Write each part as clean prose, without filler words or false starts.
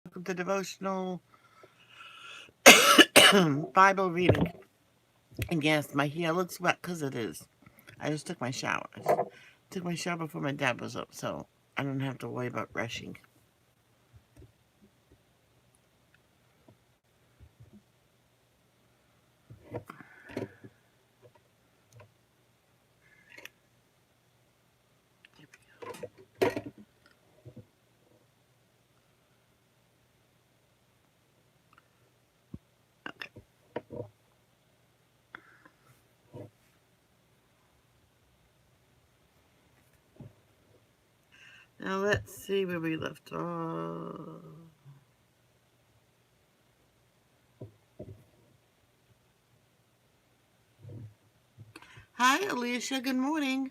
Welcome to devotional Bible reading. And yes, my hair looks wet because it is. I just took my shower. Took my shower before my dad was up, so I don't have to worry about rushing. Okay. Now let's see where we left off. Hi, Alicia. Good morning.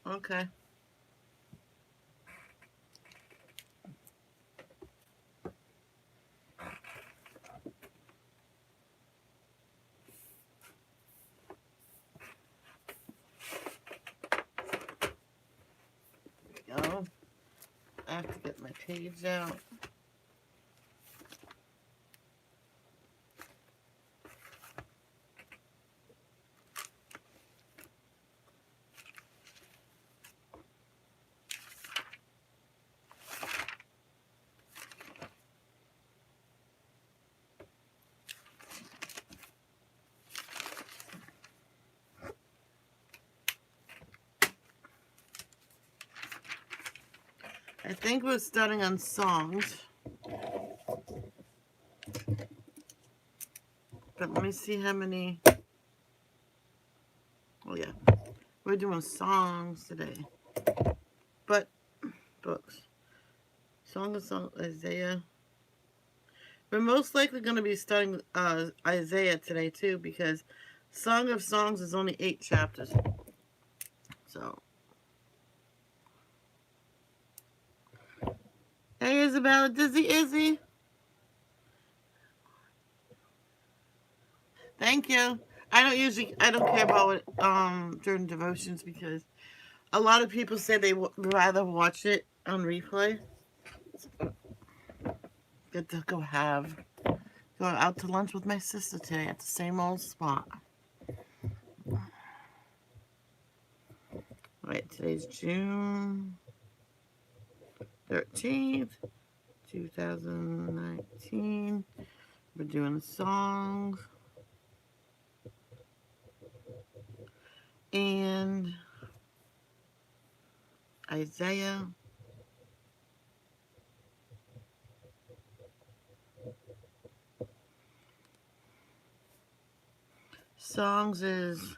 Okay. Here we go. I have to get my page out. I think we're starting on songs. But let me see how many. Oh, yeah. We're doing songs today. But books. Song, Isaiah. We're most likely going to be studying Isaiah today too, because Song of Songs is only 8 chapters. So, hey Isabella, Dizzy Izzy, thank you. I don't care about it during devotions because a lot of people say they would rather watch it on replay. Get to go out to lunch with my sister today at the same old spot. Right, today's June 13th, 2019. We're doing songs and Isaiah. Songs is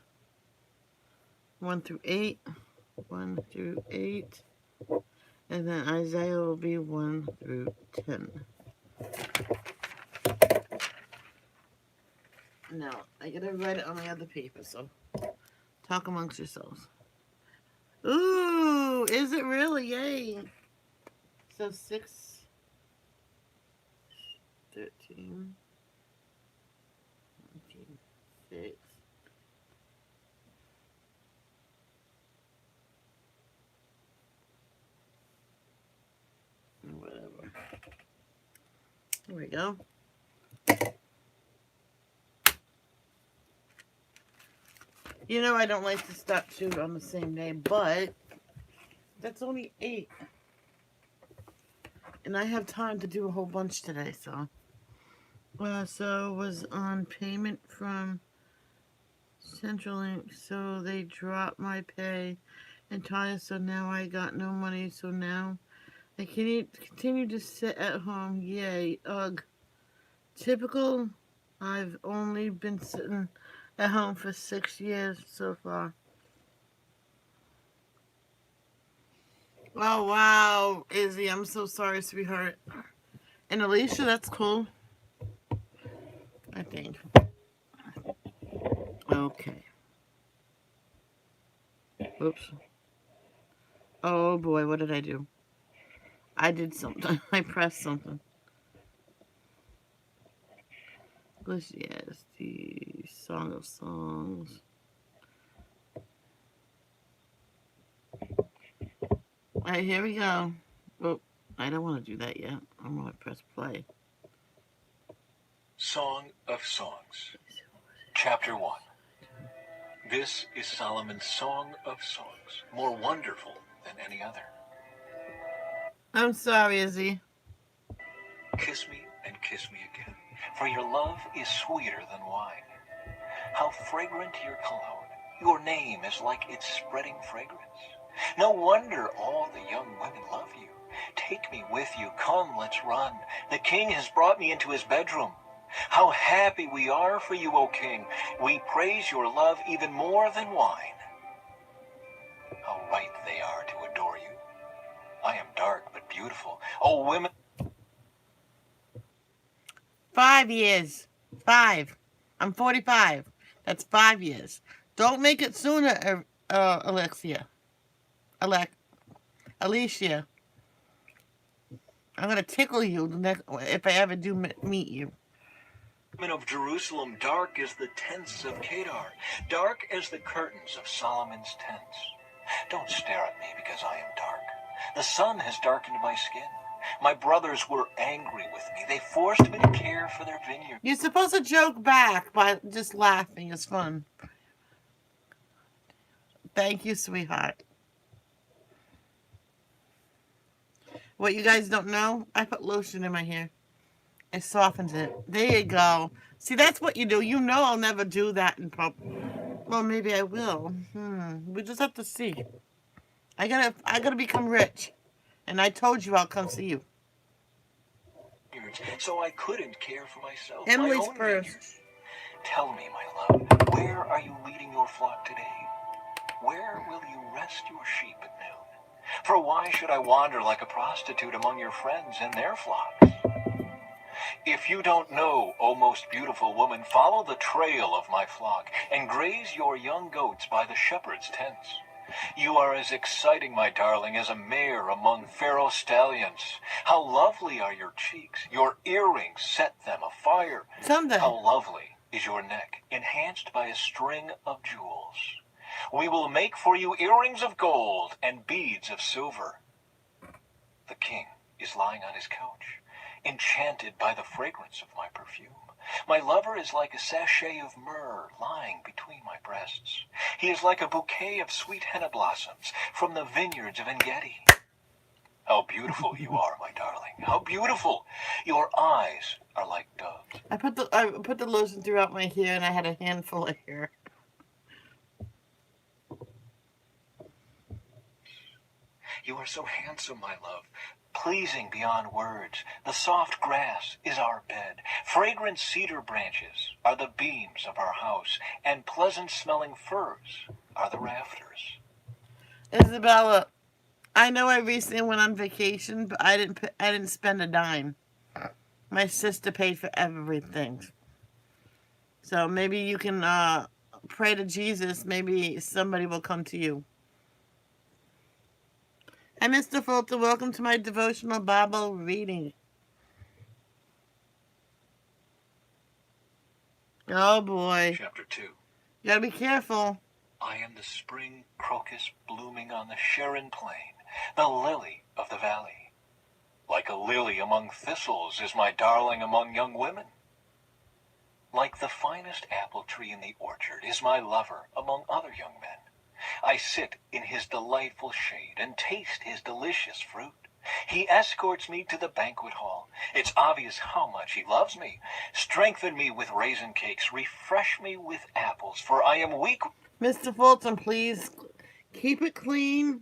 1 through 8. 1 through 8. And then Isaiah will be 1 through 10. Now, I gotta write it on my other paper, so talk amongst yourselves. Ooh, is it really? Yay. So 6, 13, 19, 6. Whatever. There we go. You know I don't like to stop shoot on the same day, but that's only 8. And I have time to do a whole bunch today, so. So was on payment from Centralink, so they dropped my pay and Tanya, so now I got no money, so now I can continue to sit at home. Yay, ugh. Typical. I've only been sitting at home for 6 years so far. Oh, wow, Izzy, I'm so sorry, sweetheart. And Alicia, that's cool. I think. Okay. Oops. Oh boy, what did I do? I did something. I pressed something. Ecclesiastes, Song of Songs. Alright, here we go. Oh, I don't want to do that yet. I want to press play. Song of Songs, Chapter 1. This is Solomon's Song of Songs, more wonderful than any other. I'm sorry, Izzy. Kiss me and kiss me again, for your love is sweeter than wine. How fragrant your cologne! Your name is like its spreading fragrance. No wonder all the young women love you. Take me with you, come, let's run. The king has brought me into his bedroom. How happy we are for you, O king. We praise your love even more than wine. How right they are to adore you. I am dark but beautiful. O women... 5 years. 5. I'm 45. That's 5 years. Don't make it sooner, Alicia. Alicia. I'm going to tickle you if I ever do meet you. Of Jerusalem, dark as the tents of Kedar, dark as the curtains of Solomon's tents. Don't stare at me because I am dark. The sun has darkened my skin. My brothers were angry with me. They forced me to care for their vineyard. You're supposed to joke back by just laughing. It's fun. Thank you, sweetheart. What you guys don't know, I put lotion in my hair. It softens it. There you go. See, that's what you do. You know I'll never do that in public. Well, maybe I will. We just have to see. I gotta become rich. And I told you I'll come see you. So I couldn't care for myself. Emily's first. Vineyard. Tell me, my love, where are you leading your flock today? Where will you rest your sheep at noon? For why should I wander like a prostitute among your friends and their flocks? If you don't know, O most beautiful woman, follow the trail of my flock and graze your young goats by the shepherd's tents. You are as exciting, my darling, as a mare among Pharaoh stallions. How lovely are your cheeks. Your earrings set them afire. Someday. How lovely is your neck, enhanced by a string of jewels. We will make for you earrings of gold and beads of silver. The king is lying on his couch, enchanted by the fragrance of my perfume. My lover is like a sachet of myrrh lying between my breasts. He is like a bouquet of sweet henna blossoms from the vineyards of En-Gedi. How beautiful you are, my darling. How beautiful. Your eyes are like doves. I put the lotion throughout my hair, and I had a handful of hair. You are so handsome, my love. Pleasing beyond words. The soft grass is our bed. Fragrant cedar branches are the beams of our house, and pleasant-smelling firs are the rafters. Isabella, I know I recently went on vacation, but I didn't spend a dime. My sister paid for everything. So maybe you can pray to Jesus. Maybe somebody will come to you. Hi, Mr. Fulton. Welcome to my devotional Bible reading. Oh, boy. Chapter 2. You gotta be careful. I am the spring crocus blooming on the Sharon plain, the lily of the valley. Like a lily among thistles is my darling among young women. Like the finest apple tree in the orchard is my lover among other young men. I sit in his delightful shade and taste his delicious fruit. He escorts me to the banquet hall. It's obvious how much he loves me. Strengthen me with raisin cakes. Refresh me with apples, for I am weak. Mr. Fulton, please keep it clean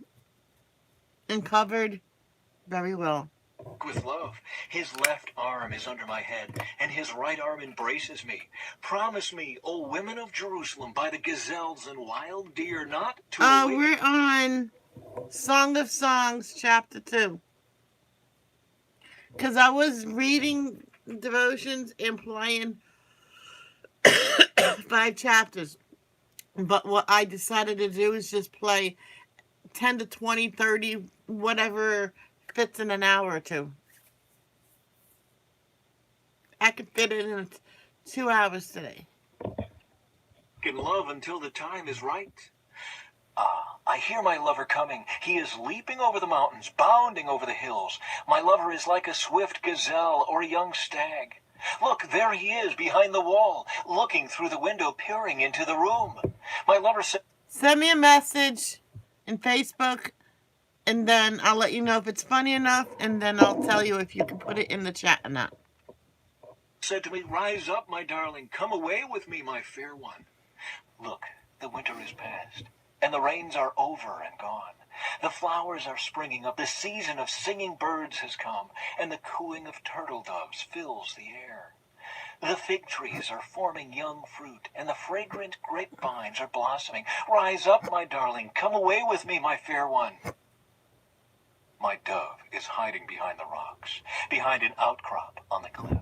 and covered very well. With love. His left arm is under my head, and his right arm embraces me. Promise me, O women of Jerusalem, by the gazelles and wild deer, not to await... We're on Song of Songs, chapter 2. Because I was reading devotions and playing 5 chapters. But what I decided to do is just play 10 to 20, 30, whatever fits in an hour or two. I could fit it in 2 hours today. In love until the time is right. Ah, I hear my lover coming. He is leaping over the mountains, bounding over the hills. My lover is like a swift gazelle or a young stag. Look, there he is behind the wall, looking through the window, peering into the room. My lover said, Send me a message in Facebook, and then I'll let you know if it's funny enough, and then I'll tell you if you can put it in the chat or not. said to me, rise up, my darling, come away with me, my fair one. Look, the winter is past, and the rains are over and gone. The flowers are springing up, the season of singing birds has come, and the cooing of turtle doves fills the air. The fig trees are forming young fruit, and the fragrant grapevines are blossoming. Rise up, my darling, come away with me, my fair one. My dove is hiding behind the rocks, behind an outcrop on the cliff.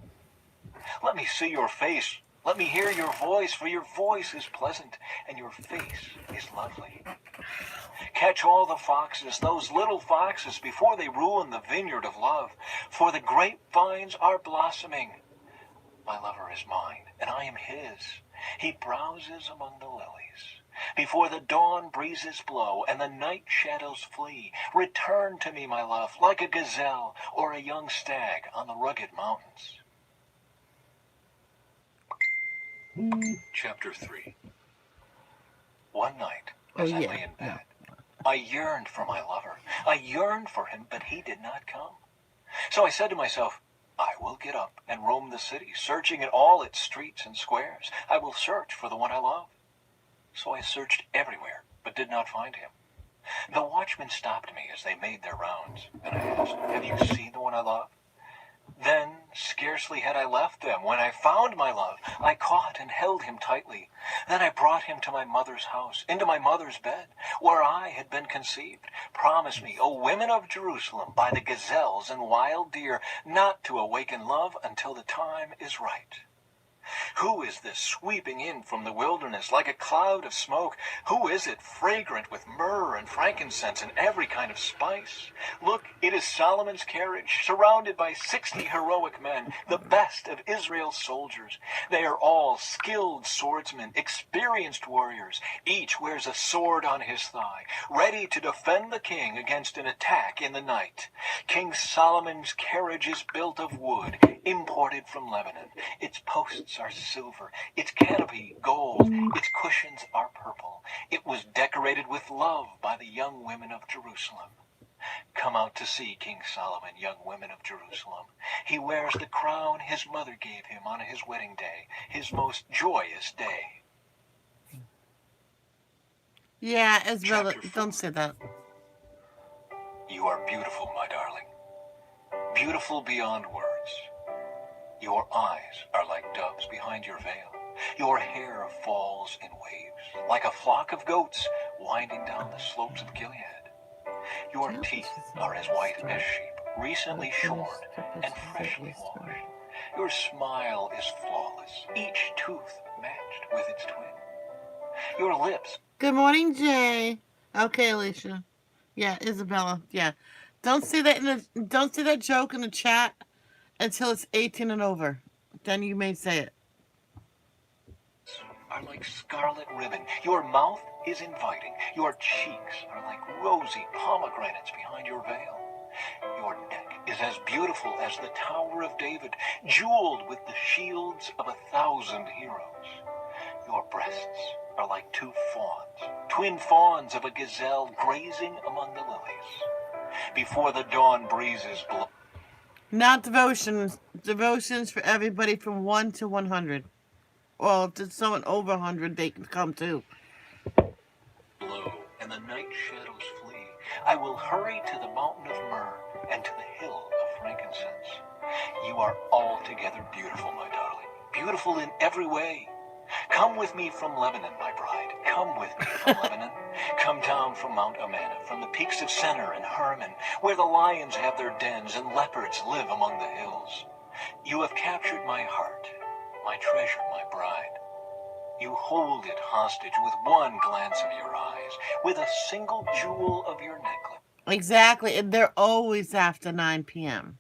Let me see your face. Let me hear your voice, for your voice is pleasant, and your face is lovely. Catch all the foxes, those little foxes, before they ruin the vineyard of love, for the grapevines are blossoming. My lover is mine, and I am his. He browses among the lilies. Before the dawn breezes blow and the night shadows flee, return to me, my love, like a gazelle or a young stag on the rugged mountains. Chapter 3. One night, as I lay in bed, I yearned for my lover. I yearned for him, but he did not come. So I said to myself, I will get up and roam the city, searching in all its streets and squares. I will search for the one I love. So I searched everywhere, but did not find him. The watchmen stopped me as they made their rounds, and I asked, have you seen the one I love? Then, scarcely had I left them, when I found my love, I caught and held him tightly. Then I brought him to my mother's house, into my mother's bed, where I had been conceived. Promise me, O women of Jerusalem, by the gazelles and wild deer, not to awaken love until the time is right. Who is this sweeping in from the wilderness like a cloud of smoke? Who is it fragrant with myrrh and frankincense and every kind of spice? Look, it is Solomon's carriage, surrounded by 60 heroic men, the best of Israel's soldiers. They are all skilled swordsmen, experienced warriors. Each wears a sword on his thigh, ready to defend the king against an attack in the night. King Solomon's carriage is built of wood, imported from Lebanon. Its posts are silver, its canopy gold, its cushions are purple. It was decorated with love by the young women of Jerusalem. Come out to see King Solomon, young women of Jerusalem. He wears the crown his mother gave him on his wedding day, his most joyous day. Yeah, Isabella, don't say that. You are beautiful, my darling. Beautiful beyond words. Your eyes are like doves behind your veil. Your hair falls in waves, like a flock of goats winding down the slopes of Gilead. Your teeth are as white as sheep, recently shorn and freshly washed. Your smile is flawless, each tooth matched with its twin. Your lips... Good morning, Jay. Okay, Alicia. Yeah, Isabella. Yeah. Don't see that joke in the chat until it's 18 and over. Then you may say it. Are like scarlet ribbon. Your mouth is inviting. Your cheeks are like rosy pomegranates behind your veil. Your neck is as beautiful as the Tower of David, jeweled with the shields of 1,000 heroes. Your breasts are like 2 fawns, twin fawns of a gazelle grazing among the lilies. Before the dawn breezes blow. Not devotions. Devotions for everybody from 1 to 100. Well, if there's someone over 100, they can come too. Blow, and the night shadows flee. I will hurry to the mountain of myrrh and to the hill of frankincense. You are altogether beautiful, my darling. Beautiful in every way. Come with me from Lebanon, my bride. Come with me from Lebanon. Come down from Mount Amana, from the peaks of Senir and Hermon, where the lions have their dens and leopards live among the hills. You have captured my heart, my treasure, my bride. You hold it hostage with one glance of your eyes, with a single jewel of your necklace. Exactly. And they're always after 9 p.m.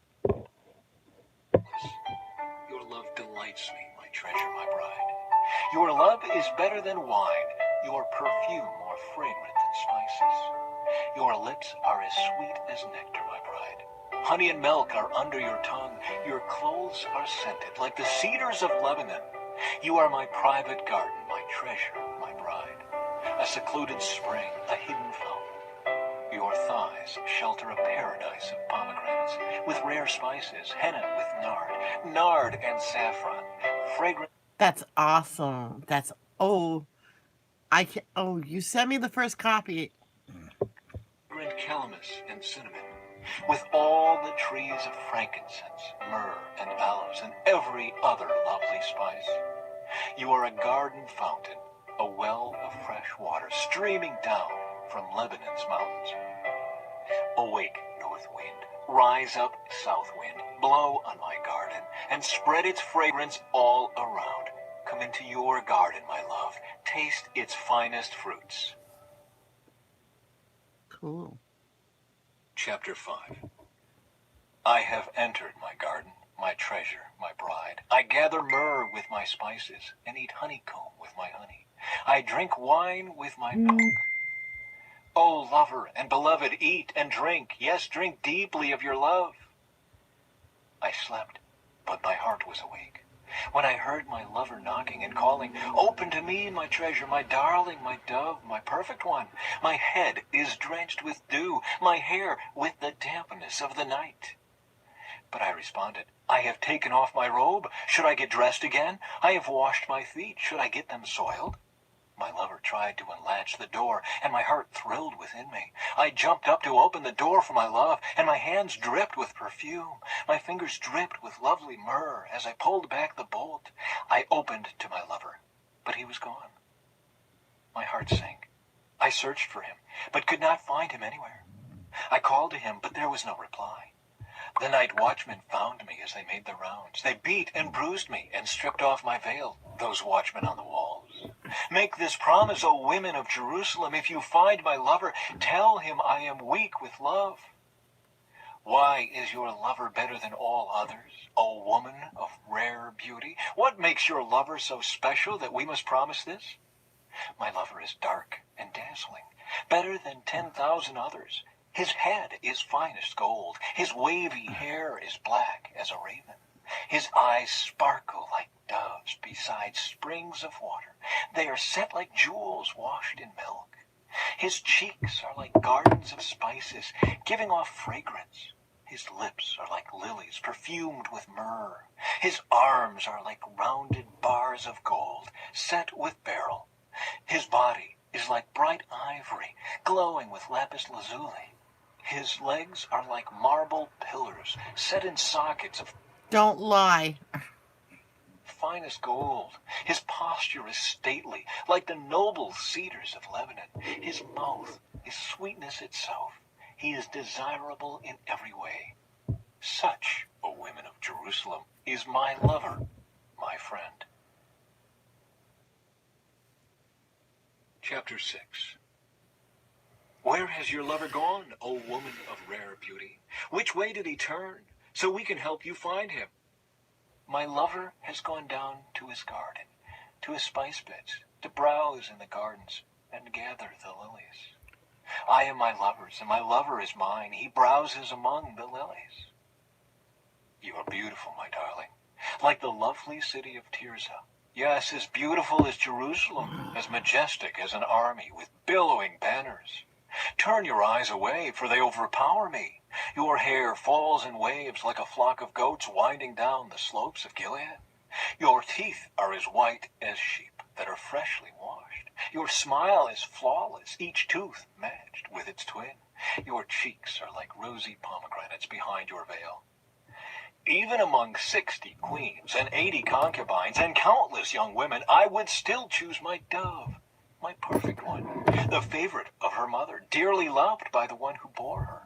Your love delights me, my treasure, my bride. Your love is better than wine, your perfume more fragrant than spices. Your lips are as sweet as nectar, my bride. Honey and milk are under your tongue. Your clothes are scented like the cedars of Lebanon. You are my private garden, my treasure, my bride. A secluded spring, a hidden fountain. Your thighs shelter a paradise of pomegranates, with rare spices, henna with nard and saffron, fragrant That's awesome. That's, oh, I can, oh, you sent me the first copy. calamus and cinnamon, with all the trees of frankincense, myrrh, and aloes, and every other lovely spice. You are a garden fountain, a well of fresh water streaming down from Lebanon's mountains. Awake, north wind, rise up, south wind, blow on my garden, and spread its fragrance all around. Come into your garden, my love, taste its finest fruits. Cool. Chapter 5. I have entered my garden, my treasure, my bride. I gather myrrh with my spices, and eat honeycomb with my honey. I drink wine with my milk. O lover and beloved, eat and drink. Yes, drink deeply of your love. I slept, but my heart was awake. When I heard my lover knocking and calling, open to me, my treasure, my darling, my dove, my perfect one. My head is drenched with dew, my hair with the dampness of the night. But I responded, I have taken off my robe. Should I get dressed again? I have washed my feet. Should I get them soiled? My lover tried to unlatch the door, and my heart thrilled within me. I jumped up to open the door for my love, and my hands dripped with perfume. My fingers dripped with lovely myrrh as I pulled back the bolt. I opened to my lover, but he was gone. My heart sank. I searched for him, but could not find him anywhere. I called to him, but there was no reply. The night watchmen found me as they made their rounds. They beat and bruised me and stripped off my veil, those watchmen on the walls. Make this promise, O women of Jerusalem, if you find my lover, tell him I am weak with love. Why is your lover better than all others, O woman of rare beauty? What makes your lover so special that we must promise this? My lover is dark and dazzling, better than 10,000 others. His head is finest gold. His wavy hair is black as a raven. His eyes sparkle like doves beside springs of water. They are set like jewels washed in milk. His cheeks are like gardens of spices, giving off fragrance. His lips are like lilies perfumed with myrrh. His arms are like rounded bars of gold, set with beryl. His body is like bright ivory, glowing with lapis lazuli. His legs are like marble pillars, set in sockets of Don't lie. finest gold. His posture is stately, like the noble cedars of Lebanon. His mouth is sweetness itself. He is desirable in every way. Such, O women of Jerusalem, is my lover, my friend. Chapter 6. Where has your lover gone, O woman of rare beauty? Which way did he turn, so we can help you find him? My lover has gone down to his garden, to his spice beds, to browse in the gardens and gather the lilies. I am my lover's, and my lover is mine. He browses among the lilies. You are beautiful, my darling, like the lovely city of Tirzah. Yes, as beautiful as Jerusalem, as majestic as an army with billowing banners. Turn your eyes away, for they overpower me. Your hair falls in waves like a flock of goats winding down the slopes of Gilead. Your teeth are as white as sheep that are freshly washed. Your smile is flawless, each tooth matched with its twin. Your cheeks are like rosy pomegranates behind your veil. Even among 60 queens and 80 concubines and countless young women, I would still choose my dove, my perfect one, the favorite of her mother, dearly loved by the one who bore her.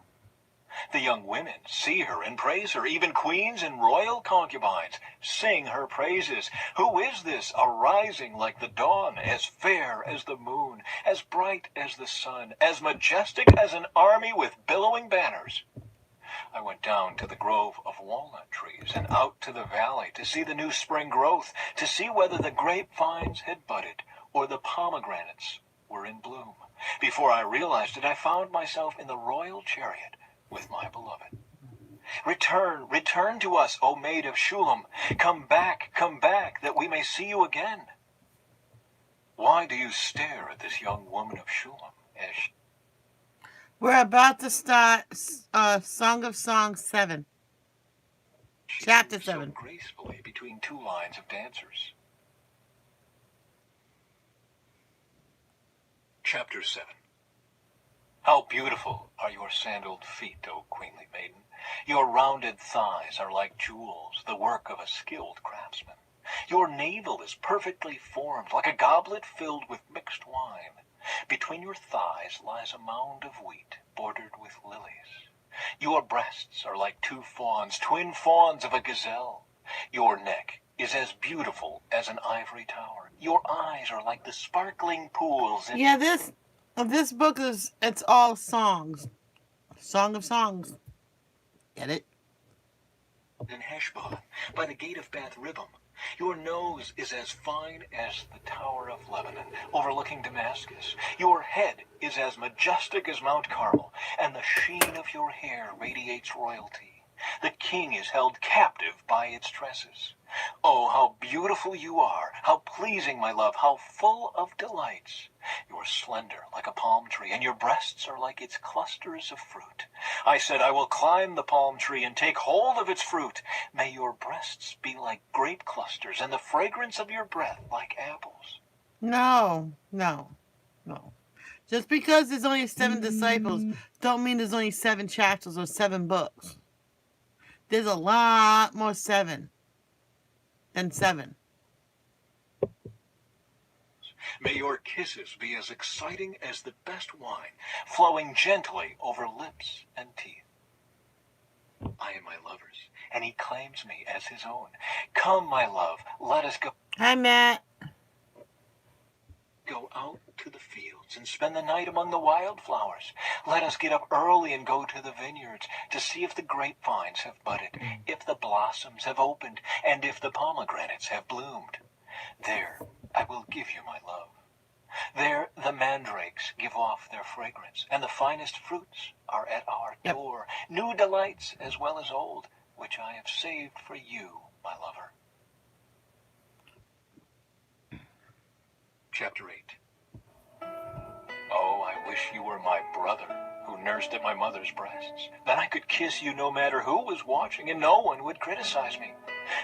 The young women see her and praise her. Even queens and royal concubines sing her praises. Who is this arising like the dawn, as fair as the moon, as bright as the sun, as majestic as an army with billowing banners? I went down to the grove of walnut trees and out to the valley to see the new spring growth, to see whether the grapevines had budded or the pomegranates were in bloom. Before I realized it, I found myself in the royal chariot with my beloved. Return, return to us, O maid of Shulam. Come back, that we may see you again. Why do you stare at this young woman of Shulam as We're about to start Song of Songs 7. she Chapter moves so 7. gracefully between two lines of dancers? Chapter 7. How beautiful are your sandaled feet, O queenly maiden. Your rounded thighs are like jewels, the work of a skilled craftsman. Your navel is perfectly formed, like a goblet filled with mixed wine. Between your thighs lies a mound of wheat, bordered with lilies. Your breasts are like two fawns, twin fawns of a gazelle. Your neck is as beautiful as an ivory tower. Your eyes are like the sparkling pools in Yeah, this book it's all songs. Song of Songs. Get it? Heshbon, by the gate of Bath Ribbon. Your nose is as fine as the Tower of Lebanon, overlooking Damascus. Your head is as majestic as Mount Carmel, and the sheen of your hair radiates royalty. The king is held captive by its tresses. Oh, how beautiful you are, how pleasing, my love, how full of delights. You are slender like a palm tree, and your breasts are like its clusters of fruit. I said, I will climb the palm tree and take hold of its fruit. May your breasts be like grape clusters, and the fragrance of your breath like apples. No. Just because there's only 7 disciples, don't mean there's only 7 chapters or 7 books. There's a lot more 7 than 7. May your kisses be as exciting as the best wine, flowing gently over lips and teeth. I am my lover's, and he claims me as his own. Come, my love, let us Hi, Matt. go out to the fields and spend the night among the wildflowers. Let us get up early and go to the vineyards to see if the grapevines have budded, if the blossoms have opened, and if the pomegranates have bloomed. There I will give you my love. There the mandrakes give off their fragrance, and the finest fruits are at our door, new delights as well as old, which I have saved for you, my lover. Chapter 8. Oh, I wish you were my brother, who nursed at my mother's breasts. Then I could kiss you no matter who was watching, and no one would criticize me.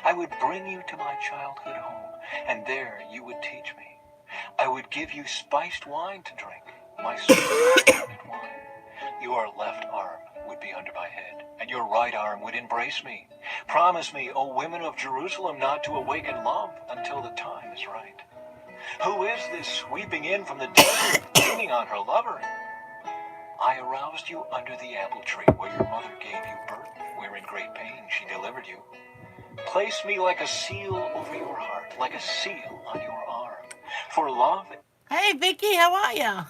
I would bring you to my childhood home, and there you would teach me. I would give you spiced wine to drink, my sweet wine. Your left arm would be under my head, and your right arm would embrace me. Promise me, O women of Jerusalem, not to awaken love until the time is right. Who is this sweeping in from the desert, leaning on her lover? I aroused you under the apple tree where your mother gave you birth, where in great pain she delivered you. Place me like a seal over your heart, like a seal on your arm. For love Hey, Vicky, how are ya?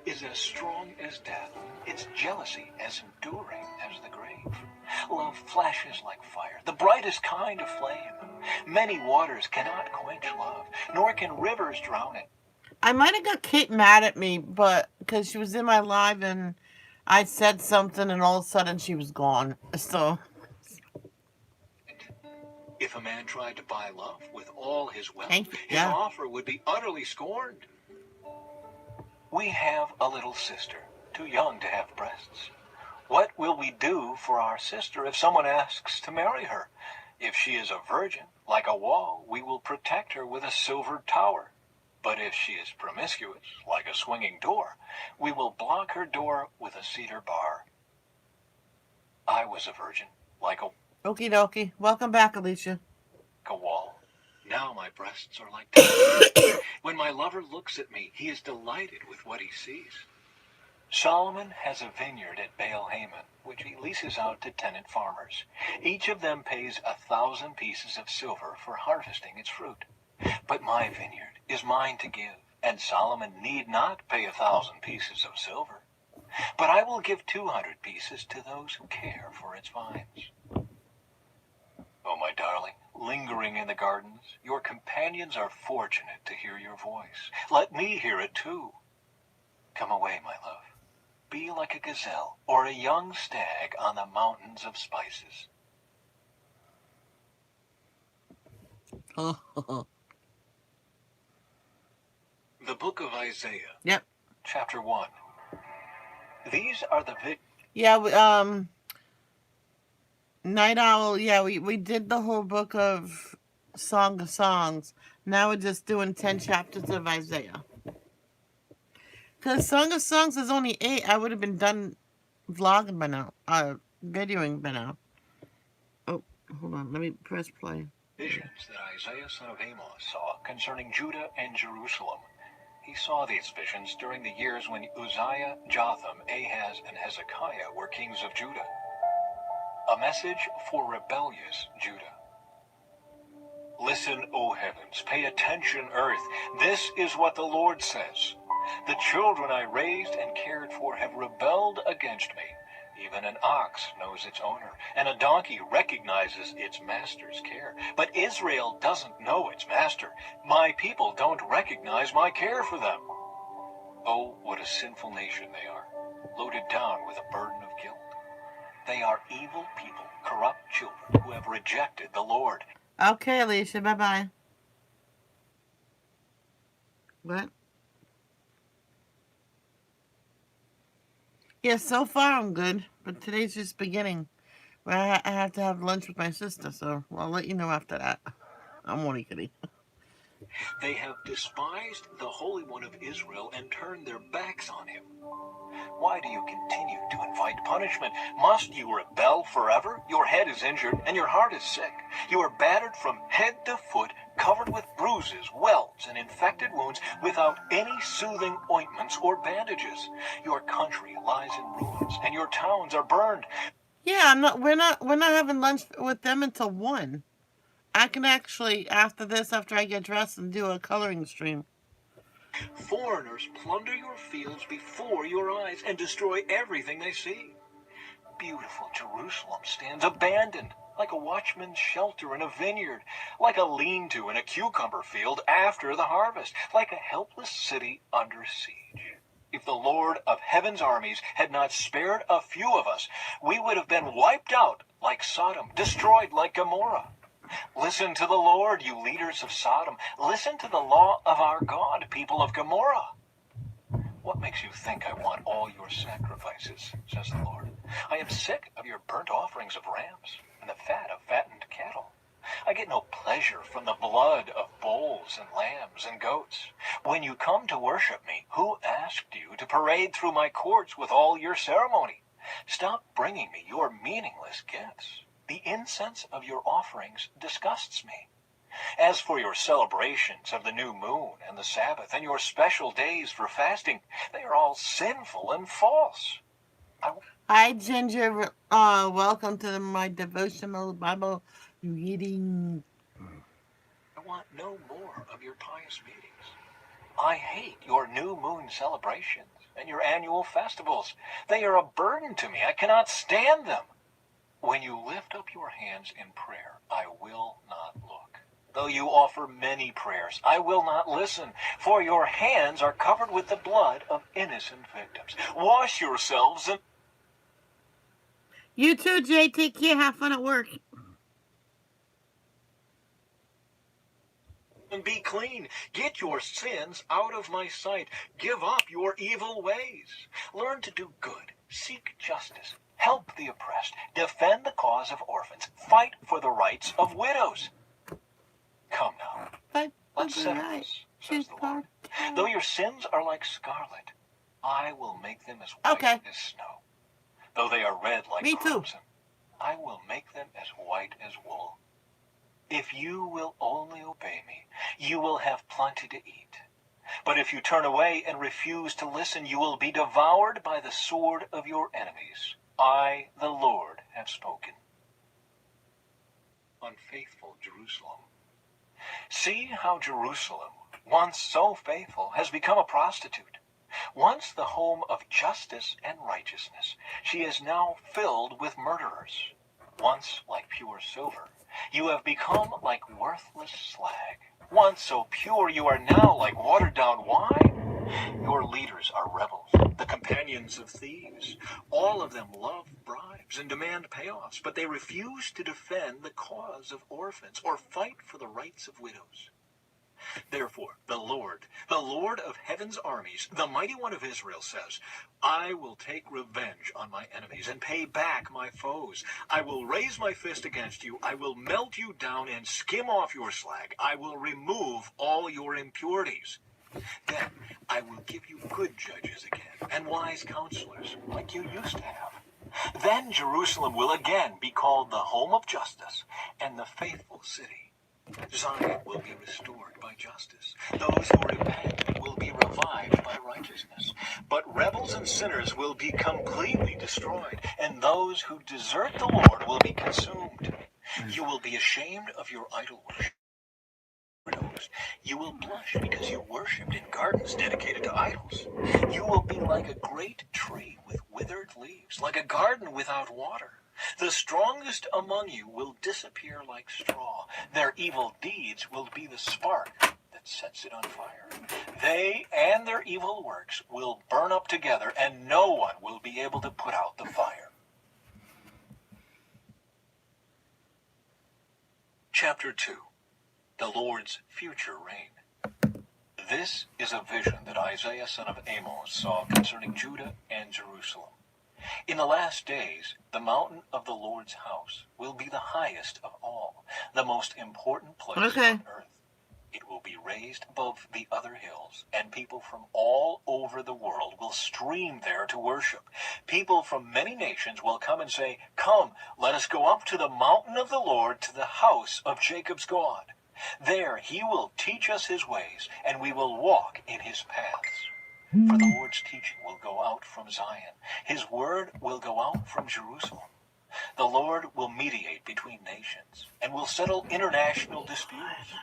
is as strong as death, its jealousy as enduring as the grave. Love flashes like fire, the brightest kind of flame. Many waters cannot quench love, nor can rivers drown it. I might have got Kate mad at me, but because she was in my live and I said something and all of a sudden she was gone. So If a man tried to buy love with all his wealth, thank you. his Yeah. offer would be utterly scorned. We have a little sister, too young to have breasts. What will we do for our sister if someone asks to marry her? If she is a virgin, like a wall, we will protect her with a silver tower. But if she is promiscuous, like a swinging door, we will block her door with a cedar bar. I was a virgin, like a Okie dokie. Welcome back, Alicia. wall. Now my breasts are like diamonds. When my lover looks at me, he is delighted with what he sees. Solomon has a vineyard at Baal Haman, which he leases out to tenant farmers. Each of them pays 1,000 pieces of silver for harvesting its fruit. But my vineyard is mine to give, and Solomon need not pay 1,000 pieces of silver. But I will give 200 pieces to those who care for its vines. Oh, my darling, lingering in the gardens, your companions are fortunate to hear your voice. Let me hear it too. Come away, my love. Be like a gazelle or a young stag on the mountains of spices. The book of Isaiah, Yep. chapter 1. These are the Yeah, Night Owl, yeah, we did the whole book of Song of Songs. Now we're just doing 10 chapters of Isaiah. Because Song of Songs is only 8. I would have been done vlogging by now. Videoing by now. Oh, hold on. Let me press play. visions that Isaiah son of Amos saw concerning Judah and Jerusalem. He saw these visions during the years when Uzziah, Jotham, Ahaz, and Hezekiah were kings of Judah. A message for rebellious Judah. Listen, O heavens, pay attention, earth. This is what the Lord says. The children I raised and cared for have rebelled against me. Even an ox knows its owner, and a donkey recognizes its master's care. But Israel doesn't know its master. My people don't recognize my care for them. Oh, what a sinful nation they are, loaded down with a burden of guilt. They are evil people, corrupt children who have rejected the Lord. Okay, Alicia, bye-bye. What? Yeah, so far I'm good, but today's just beginning. Well, I have to have lunch with my sister, so I'll let you know after that. I'm only kidding. They have despised the Holy One of Israel and turned their backs on him. Why do you continue to invite punishment? Must you rebel forever? Your head is injured and your heart is sick. You are battered from head to foot, covered with bruises, welts, and infected wounds, without any soothing ointments or bandages. Your country lies in ruins, and your towns are burned. Yeah, I'm not. We're not having lunch with them until 1. I can actually, after I get dressed, and do a coloring stream. Foreigners plunder your fields before your eyes and destroy everything they see. Beautiful Jerusalem stands abandoned, like a watchman's shelter in a vineyard, like a lean-to in a cucumber field after the harvest, like a helpless city under siege. If the Lord of heaven's armies had not spared a few of us, we would have been wiped out like Sodom, destroyed like Gomorrah. Listen to the Lord, you leaders of Sodom. Listen to the law of our God, people of Gomorrah. What makes you think I want all your sacrifices, says the Lord? I am sick of your burnt offerings of rams and the fat of fattened cattle. I get no pleasure from the blood of bulls and lambs and goats. When you come to worship me, who asked you to parade through my courts with all your ceremony? Stop bringing me your meaningless gifts. The incense of your offerings disgusts me. As for your celebrations of the new moon and the Sabbath and your special days for fasting, they are all sinful and false. Hi, Ginger. Welcome to my devotional Bible reading. I want no more of your pious meetings. I hate your new moon celebrations and your annual festivals. They are a burden to me. I cannot stand them. When you lift up your hands in prayer, I will not look. Though you offer many prayers, I will not listen, for your hands are covered with the blood of innocent victims. Wash yourselves You too, Jay. Take care. Have fun at work. and be clean. Get your sins out of my sight. Give up your evil ways. Learn to do good. Seek justice. Help the oppressed. Defend the cause of orphans. Fight for the rights of widows. Come now. But Let's settle this, says the Lord. Though your sins are like scarlet, I will make them as white as snow. Though they are red like crimson, I will make them as white as wool. If you will only obey me, you will have plenty to eat. But if you turn away and refuse to listen, you will be devoured by the sword of your enemies. I, the Lord, have spoken. Unfaithful Jerusalem. See how Jerusalem, once so faithful, has become a prostitute. Once the home of justice and righteousness, she is now filled with murderers. Once like pure silver, you have become like worthless slag. Once so pure, you are now like watered-down wine. Your leaders are rebels, the companions of thieves. All of them love bribes and demand payoffs, but they refuse to defend the cause of orphans or fight for the rights of widows. Therefore, the Lord of heaven's armies, the mighty one of Israel says, I will take revenge on my enemies and pay back my foes. I will raise my fist against you. I will melt you down and skim off your slag. I will remove all your impurities. Then I will give you good judges again and wise counselors like you used to have. Then Jerusalem will again be called the home of justice and the faithful city. Zion will be restored by justice. Those who repent will be revived by righteousness. But rebels and sinners will be completely destroyed, and those who desert the Lord will be consumed. You will be ashamed of your idol worship. You will blush because you worshipped in gardens dedicated to idols. You will be like a great tree with withered leaves, like a garden without water. The strongest among you will disappear like straw. Their evil deeds will be the spark that sets it on fire. They and their evil works will burn up together, and no one will be able to put out the fire. Chapter 2. The Lord's Future Reign. This is a vision that Isaiah son of Amos saw concerning Judah and Jerusalem. In the last days, the mountain of the Lord's house will be the highest of all, the most important place on earth. It will be raised above the other hills, and people from all over the world will stream there to worship. People from many nations will come and say, Come, let us go up to the mountain of the Lord, to the house of Jacob's God. There he will teach us his ways, and we will walk in his paths. For the Lord's teaching will go out from Zion. His word will go out from Jerusalem. The Lord will mediate between nations and will settle international disputes.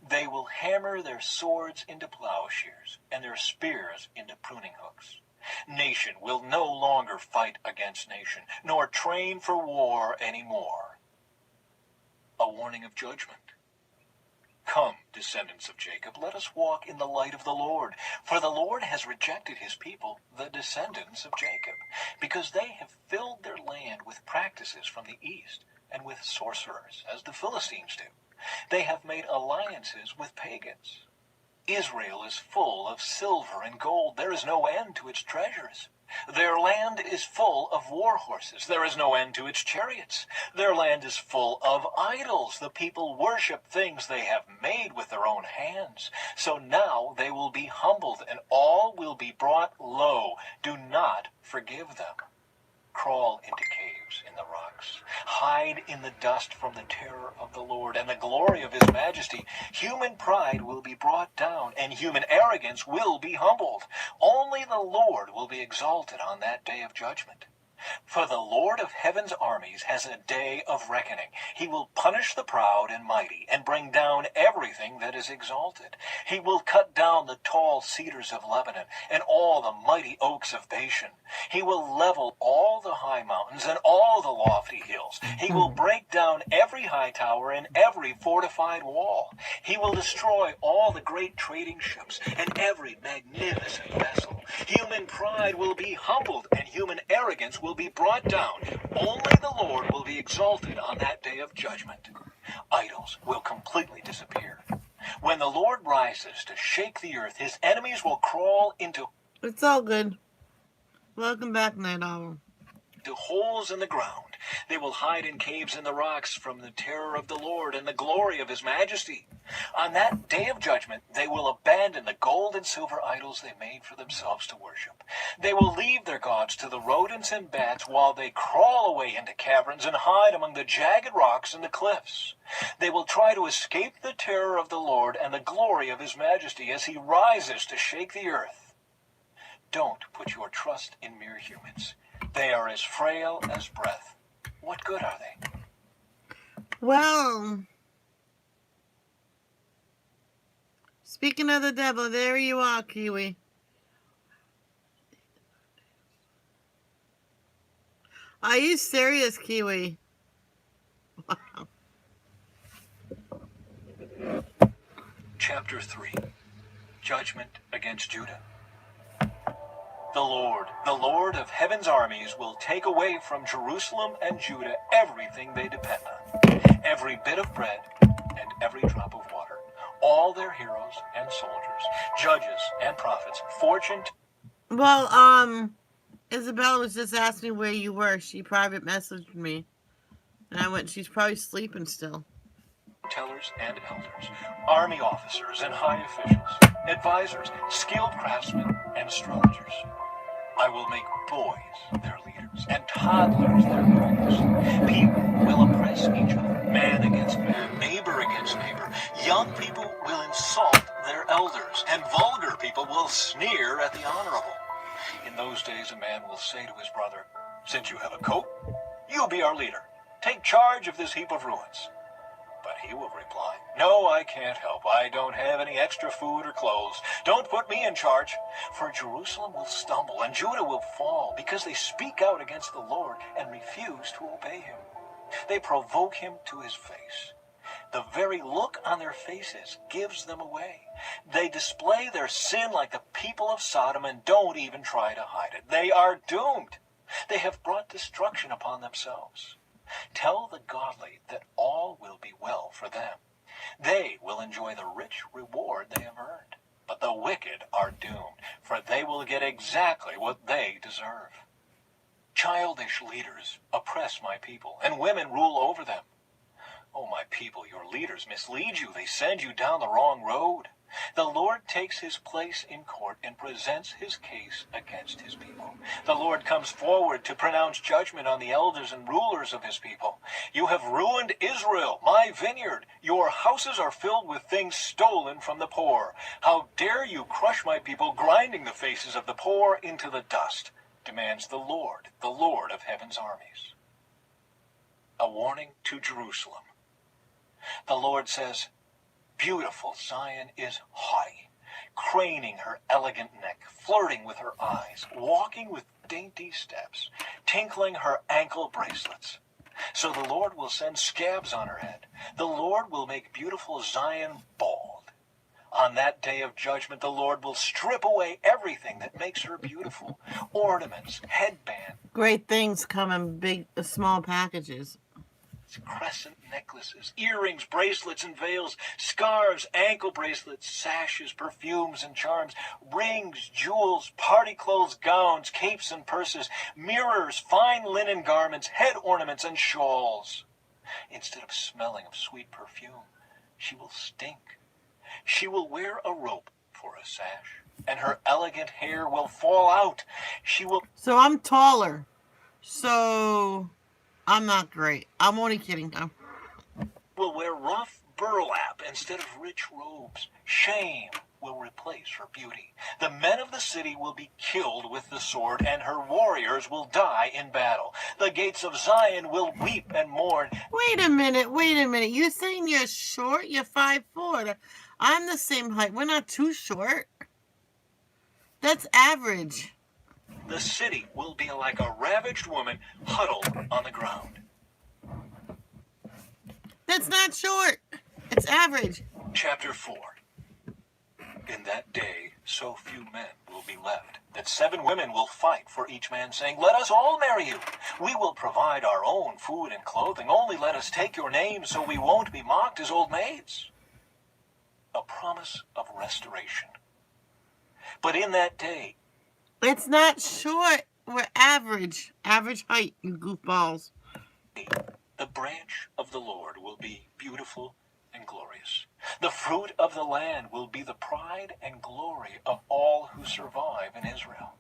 They will hammer their swords into plowshares and their spears into pruning hooks. Nation will no longer fight against nation, nor train for war anymore. A warning of judgment. Come, descendants of Jacob, let us walk in the light of the Lord. For the Lord has rejected his people, the descendants of Jacob, because they have filled their land with practices from the east and with sorcerers, as the Philistines do. They have made alliances with pagans. Israel is full of silver and gold. There is no end to its treasures. Their land is full of war horses. There is no end to its chariots. Their land is full of idols. The people worship things they have made with their own hands. So now they will be humbled, and all will be brought low. Do not forgive them. Crawl into caves in the rocks. Hide in the dust from the terror of the Lord and the glory of his majesty. Human pride will be brought down, and human arrogance will be humbled. Only the Lord will be exalted on that day of judgment. For the Lord of heaven's armies has a day of reckoning. He will punish the proud and mighty and bring down everything that is exalted. He will cut down the tall cedars of Lebanon and all the mighty oaks of Bashan. He will level all the high mountains and all the lofty hills. He will break down every high tower and every fortified wall. He will destroy all the great trading ships and every magnificent vessel. Human pride will be humbled and human arrogance will be brought down. Only the Lord will be exalted on that day of judgment. Idols will completely disappear. When the Lord rises to shake the earth, his enemies will crawl into... It's all good. Welcome back, Night Owl. to holes in the ground. They will hide in caves in the rocks from the terror of the Lord and the glory of his majesty. On that day of judgment, they will abandon the gold and silver idols they made for themselves to worship. They will leave their gods to the rodents and bats while they crawl away into caverns and hide among the jagged rocks and the cliffs. They will try to escape the terror of the Lord and the glory of his majesty as he rises to shake the earth. Don't put your trust in mere humans. They are as frail as breath. What good are they? Well, speaking of the devil, there you are, Kiwi. Are you serious, Kiwi? Wow. Chapter 3. Judgment against Judah. The Lord of heaven's armies, will take away from Jerusalem and Judah everything they depend on, every bit of bread and every drop of water, all their heroes and soldiers, judges and prophets, Well, Isabella was just asking where you were. She private messaged me. And I went, she's probably sleeping still. tellers and elders, army officers and high officials, advisors, skilled craftsmen and astrologers. I will make boys their leaders and toddlers their rulers. People will oppress each other, man against man, neighbor against neighbor. Young people will insult their elders, and vulgar people will sneer at the honorable. In those days, a man will say to his brother, "Since you have a coat, you be our leader. Take charge of this heap of ruins." But he will reply, "No, I can't help. I don't have any extra food or clothes. Don't put me in charge." For Jerusalem will stumble and Judah will fall because they speak out against the Lord and refuse to obey him. They provoke him to his face. The very look on their faces gives them away. They display their sin like the people of Sodom and don't even try to hide it. They are doomed. They have brought destruction upon themselves. Tell the godly that all will be well for them. They will enjoy the rich reward they have earned. But the wicked are doomed, for they will get exactly what they deserve. Childish leaders oppress my people, and women rule over them. Oh, my people, your leaders mislead you. They send you down the wrong road. The Lord takes his place in court and presents his case against his people. The Lord comes forward to pronounce judgment on the elders and rulers of his people. You have ruined Israel, my vineyard. Your houses are filled with things stolen from the poor. How dare you crush my people, grinding the faces of the poor into the dust, demands the Lord of heaven's armies. A warning to Jerusalem. The Lord says, "Beautiful Zion is haughty, craning her elegant neck, flirting with her eyes, walking with dainty steps, tinkling her ankle bracelets. So the Lord will send scabs on her head. The Lord will make beautiful Zion bald. On that day of judgment, the Lord will strip away everything that makes her beautiful. Ornaments, headbands, Great things come in big, small packages. crescent necklaces, earrings, bracelets, and veils, scarves, ankle bracelets, sashes, perfumes, and charms, rings, jewels, party clothes, gowns, capes, and purses, mirrors, fine linen garments, head ornaments, and shawls. Instead of smelling of sweet perfume, she will stink. She will wear a rope for a sash, and her elegant hair will fall out. So I'm taller. So I'm not great. I'm only kidding. Will wear rough burlap instead of rich robes. Shame will replace her beauty. The men of the city will be killed with the sword, and her warriors will die in battle. The gates of Zion will weep and mourn. Wait a minute. You're saying you're short? You're 5'4". I'm the same height. We're not too short. That's average. The city will be like a ravaged woman huddled on the ground. That's not short. It's average. Chapter 4. In that day, so few men will be left that 7 women will fight for each man, saying, "Let us all marry you. We will provide our own food and clothing. Only let us take your name so we won't be mocked as old maids." A promise of restoration. But in that day, It's not short. We're average. Average height, you goofballs. The branch of the Lord will be beautiful and glorious. The fruit of the land will be the pride and glory of all who survive in Israel.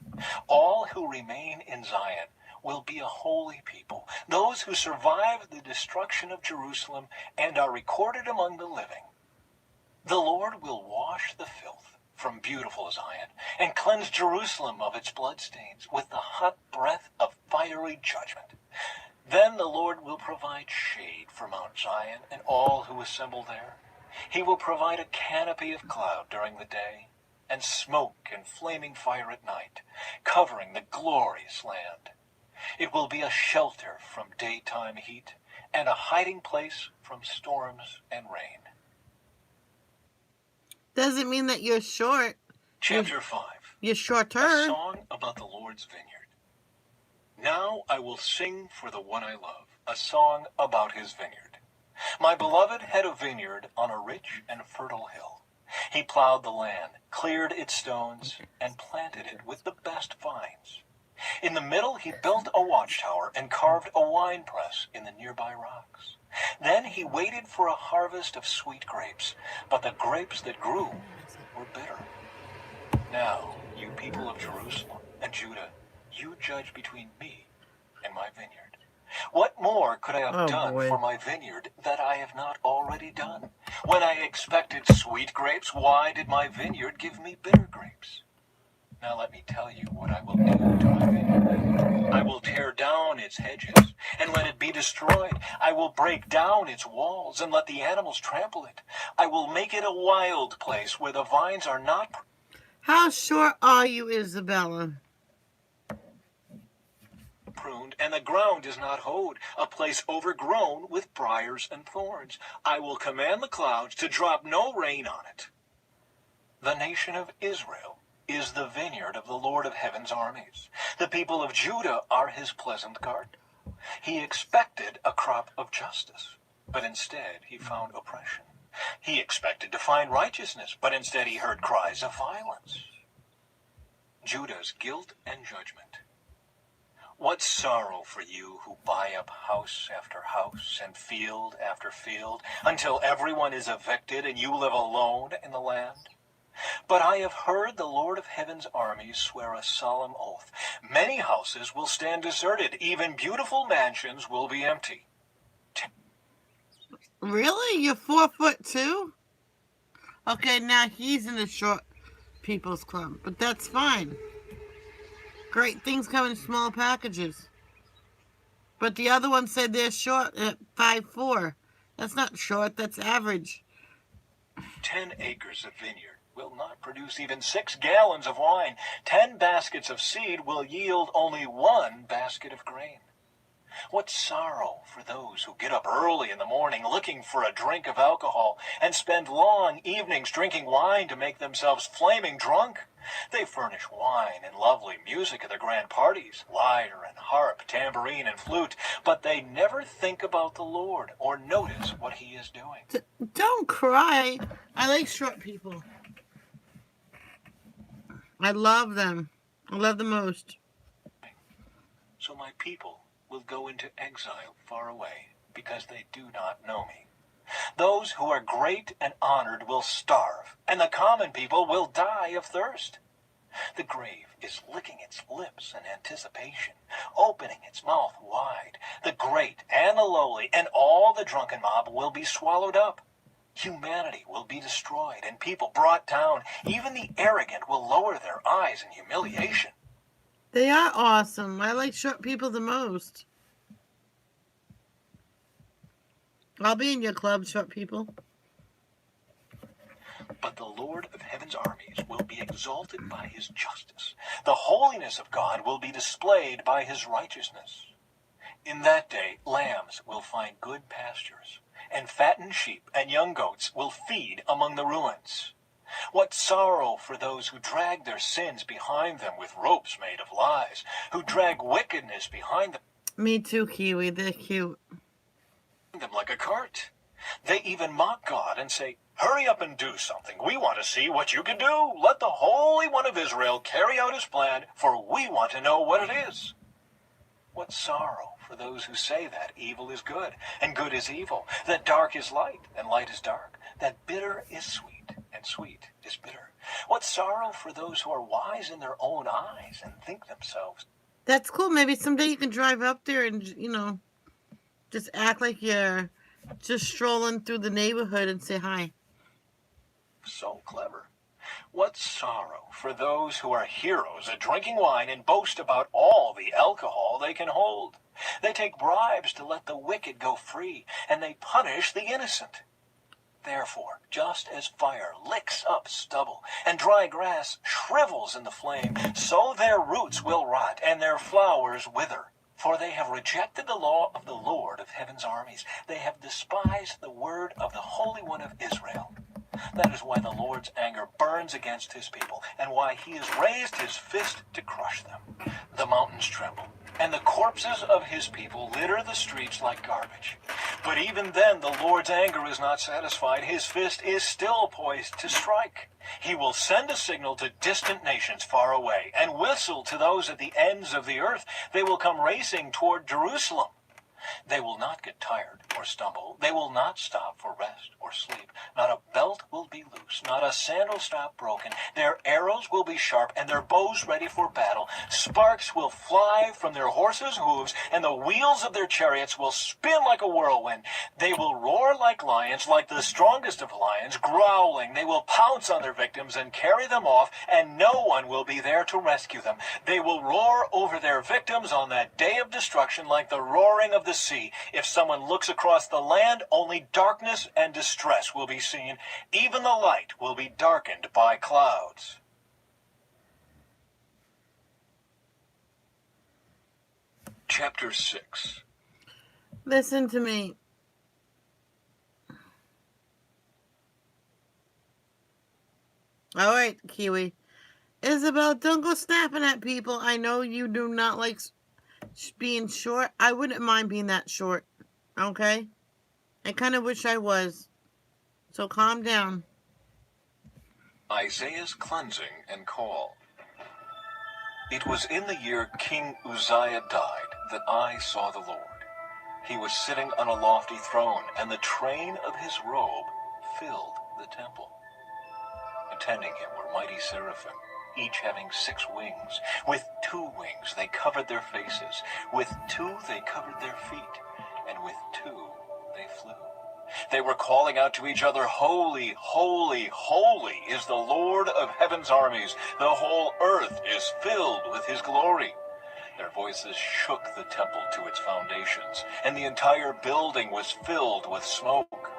All who remain in Zion will be a holy people, those who survive the destruction of Jerusalem and are recorded among the living. The Lord will wash the filth from beautiful Zion and cleanse Jerusalem of its bloodstains with the hot breath of fiery judgment. Then the Lord will provide shade for Mount Zion and all who assemble there. He will provide a canopy of cloud during the day and smoke and flaming fire at night, covering the glorious land. It will be a shelter from daytime heat and a hiding place from storms and rain. Doesn't mean that you're short. Chapter 5. You're shorter. A song about the Lord's vineyard. Now I will sing for the one I love, a song about his vineyard. My beloved had a vineyard on a rich and fertile hill. He plowed the land, cleared its stones, and planted it with the best vines. In the middle he built a watchtower and carved a winepress in the nearby rocks. Then he waited for a harvest of sweet grapes, but the grapes that grew were bitter. Now, you people of Jerusalem and Judah, you judge between me and my vineyard. What more could I have done for my vineyard that I have not already done? When I expected sweet grapes, why did my vineyard give me bitter grapes? Now let me tell you what I will do to my vineyard. I will tear down its hedges and let it be destroyed. I will break down its walls and let the animals trample it. I will make it a wild place where the vines are not. How short are you, Isabella? Pruned, and the ground is not hoed, a place overgrown with briars and thorns. I will command the clouds to drop no rain on it. The nation of Israel is the vineyard of the Lord of heaven's armies. The people of Judah are his pleasant garden. He expected a crop of justice, but instead he found oppression. He expected to find righteousness, but instead he heard cries of violence. Judah's guilt and judgment. What sorrow for you who buy up house after house and field after field until everyone is evicted and you live alone in the land? But I have heard the Lord of heaven's armies swear a solemn oath. Many houses will stand deserted. Even beautiful mansions will be empty. Really? You're 4'2"? Okay, now he's in the short people's club, but that's fine. Great things come in small packages. But the other one said they're short at 5'4". That's not short, that's average. 10 acres of vineyard will not produce even 6 gallons of wine. 10 baskets of seed will yield only 1 basket of grain. What sorrow for those who get up early in the morning looking for a drink of alcohol and spend long evenings drinking wine to make themselves flaming drunk. They furnish wine and lovely music at their grand parties, lyre and harp, tambourine and flute, but they never think about the Lord or notice what he is doing. Don't cry. I like short people. I love them. I love them most. So my people will go into exile far away because they do not know me. Those who are great and honored will starve, and the common people will die of thirst. The grave is licking its lips in anticipation, opening its mouth wide. The great and the lowly and all the drunken mob will be swallowed up. Humanity will be destroyed and people brought down. Even the arrogant will lower their eyes in humiliation. They are awesome. I like short people the most. I'll be in your club, short people. But the Lord of heaven's armies will be exalted by his justice. The holiness of God will be displayed by his righteousness. In that day, lambs will find good pastures, and fattened sheep and young goats will feed among the ruins. What sorrow for those who drag their sins behind them with ropes made of lies, who drag wickedness behind them. Me too, Kiwi. They're cute. Them like a cart. They even mock God and say, Hurry up and do something. We want to see what you can do. Let the Holy One of Israel carry out his plan, for we want to know what it is. What sorrow for those who say that evil is good, and good is evil, that dark is light, and light is dark, that bitter is sweet, and sweet is bitter. What sorrow for those who are wise in their own eyes and think themselves. That's cool. Maybe someday you can drive up there and, just act like you're just strolling through the neighborhood and say hi. So clever. What sorrow for those who are heroes at drinking wine and boast about all the alcohol they can hold. They take bribes to let the wicked go free, and they punish the innocent. Therefore, just as fire licks up stubble, and dry grass shrivels in the flame, so their roots will rot, and their flowers wither. For they have rejected the law of the Lord of heaven's armies. They have despised the word of the Holy One of Israel. That is why the Lord's anger burns against his people, and why he has raised his fist to crush them. The mountains tremble, and the corpses of his people litter the streets like garbage. But even then the Lord's anger is not satisfied. His fist is still poised to strike. He will send a signal to distant nations far away, and whistle to those at the ends of the earth. They will come racing toward Jerusalem. They will not get tired or stumble. They will not stop for rest or sleep. Not a belt will be loose, not a sandal strap broken. Their arrows will be sharp and their bows ready for battle. Sparks will fly from their horses' hooves, and the wheels of their chariots will spin like a whirlwind. They will roar like lions, like the strongest of lions, growling. They will pounce on their victims and carry them off, and no one will be there to rescue them. They will roar over their victims on that day of destruction like the roaring of the sea. If someone looks across the land, only darkness and distress will be seen. Even the light will be darkened by clouds. Chapter 6. Listen to me. All right, Kiwi. Isabel, don't go snapping at people. I know you do not like being short. I wouldn't mind being that short. Okay? I kind of wish I was. So calm down. Isaiah's cleansing and call. It was in the year King Uzziah died that I saw the Lord. He was sitting on a lofty throne, and the train of his robe filled the temple. Attending him were mighty seraphim, each having 6 wings. With 2 wings they covered their faces, with 2 they covered their feet, and with 2 they flew. They were calling out to each other, "Holy, holy, holy is the Lord of heaven's armies. The whole earth is filled with his glory." Their voices shook the temple to its foundations, and the entire building was filled with smoke.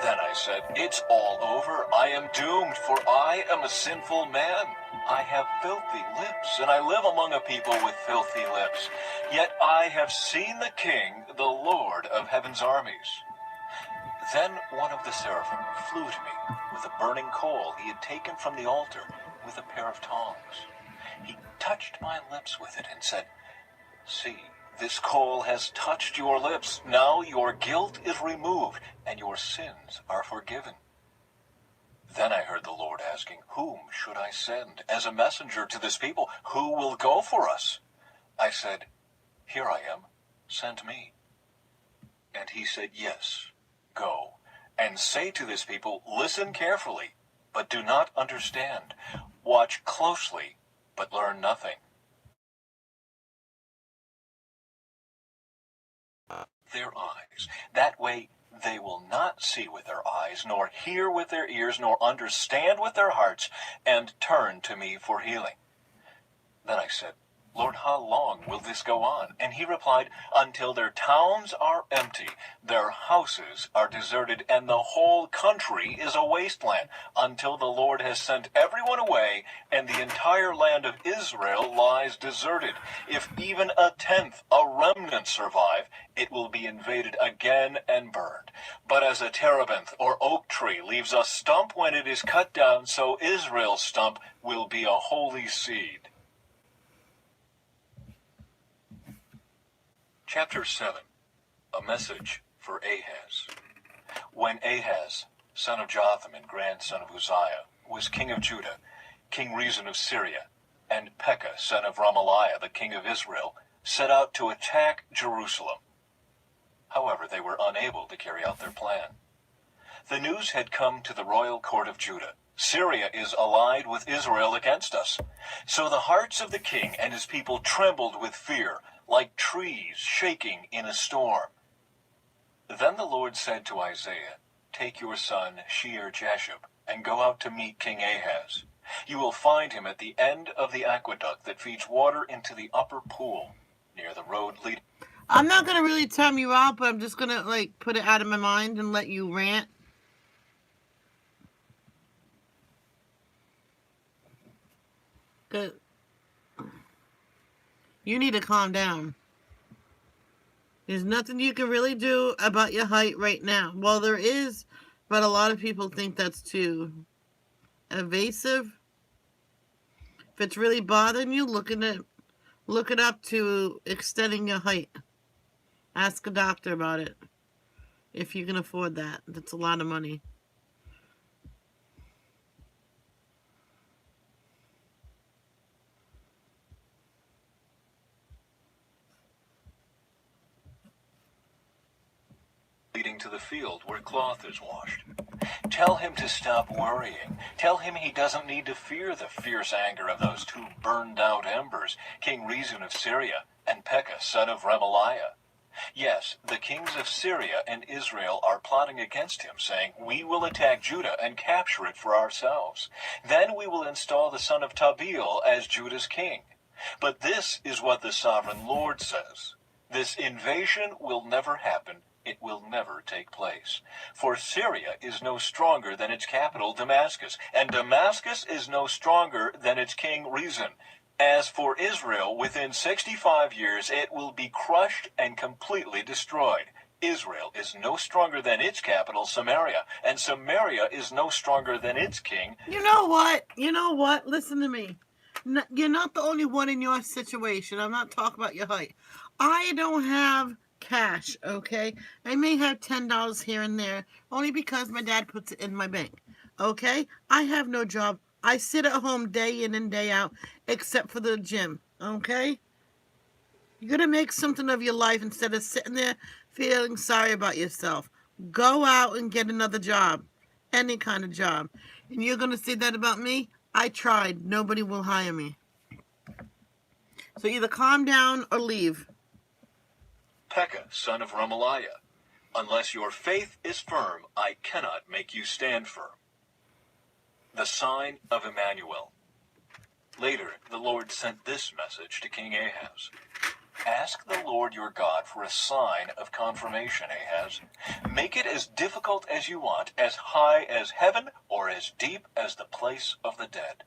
Then I said, "It's all over. I am doomed, for I am a sinful man. I have filthy lips, and I live among a people with filthy lips. Yet I have seen the King, the Lord of heaven's armies." Then one of the seraphim flew to me with a burning coal he had taken from the altar with a pair of tongs. He touched my lips with it and said, "See, this coal has touched your lips. Now your guilt is removed, and your sins are forgiven." Then I heard the Lord asking, "Whom should I send as a messenger to this people? Who will go for us?" I said, "Here I am. Send me." And he said, "Yes, go, and say to this people, listen carefully, but do not understand. Watch closely, but learn nothing. Their eyes. That way they will not see with their eyes, nor hear with their ears, nor understand with their hearts, and turn to me for healing." Then I said, "Lord, how long will this go on?" And he replied, "Until their towns are empty, their houses are deserted, and the whole country is a wasteland, until the Lord has sent everyone away, and the entire land of Israel lies deserted. If even 1/10, a remnant, survive, it will be invaded again and burned. But as a terebinth or oak tree leaves a stump when it is cut down, so Israel's stump will be a holy seed." Chapter 7. A message for Ahaz. When Ahaz son of Jotham and grandson of Uzziah, was king of Judah, King Rezin of Syria, and Pekah, son of Remaliah, the king of Israel, set out to attack Jerusalem. However, they were unable to carry out their plan. The news had come to the royal court of Judah. Syria is allied with Israel against us. So the hearts of the king and his people trembled with fear, like trees shaking in a storm. Then the Lord said to Isaiah, "Take your son Shear-Jashub and go out to meet King Ahaz. You will find him at the end of the aqueduct that feeds water into the upper pool, near the road leading..." I'm not going to really time you out, but I'm just going to, put it out of my mind and let you rant. Because you need to calm down. There's nothing you can really do about your height right now. Well, there is, but a lot of people think that's too evasive. If it's really bothering you, look it up to extending your height. Ask a doctor about it. If you can afford that. That's a lot of money. Leading to the field where cloth is washed. Tell him to stop worrying. Tell him he doesn't need to fear the fierce anger of those two burned-out embers, King Rezin of Syria and Pekah, son of Remaliah. Yes, the kings of Syria and Israel are plotting against him, saying, "We will attack Judah and capture it for ourselves. Then we will install the son of Tabeel as Judah's king." But this is what the sovereign Lord says. This invasion will never happen. It will never take place. For Syria is no stronger than its capital, Damascus, and Damascus is no stronger than its king, Rezin. As for Israel, within 65 years it will be crushed and completely destroyed. Israel is no stronger than its capital, Samaria, and Samaria is no stronger than its king. You know what? Listen to me. You're not the only one in your situation. I'm not talking about your height. I don't have cash, okay? I may have $10 here and there, only because my dad puts it in my bank, okay? I have no job. I sit at home day in and day out, except for the gym, okay? You're going to make something of your life instead of sitting there feeling sorry about yourself. Go out and get another job, any kind of job. And you're going to say that about me? I tried. Nobody will hire me. So either calm down or leave. Pekah, son of Remaliah, unless your faith is firm, I cannot make you stand firm. The sign of Emmanuel. Later, the Lord sent this message to King Ahaz. Ask the Lord your God for a sign of confirmation, Ahaz. Make it as difficult as you want, as high as heaven or as deep as the place of the dead.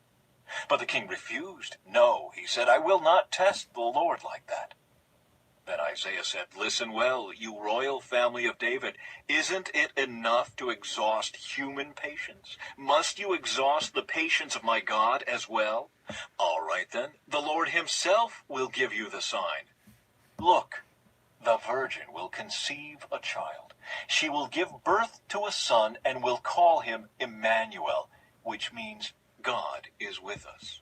But the king refused. No, he said, I will not test the Lord like that. Then Isaiah said, listen well, you royal family of David. Isn't it enough to exhaust human patience? Must you exhaust the patience of my God as well? All right then, the Lord himself will give you the sign. Look, the virgin will conceive a child. She will give birth to a son and will call him Emmanuel, which means God is with us.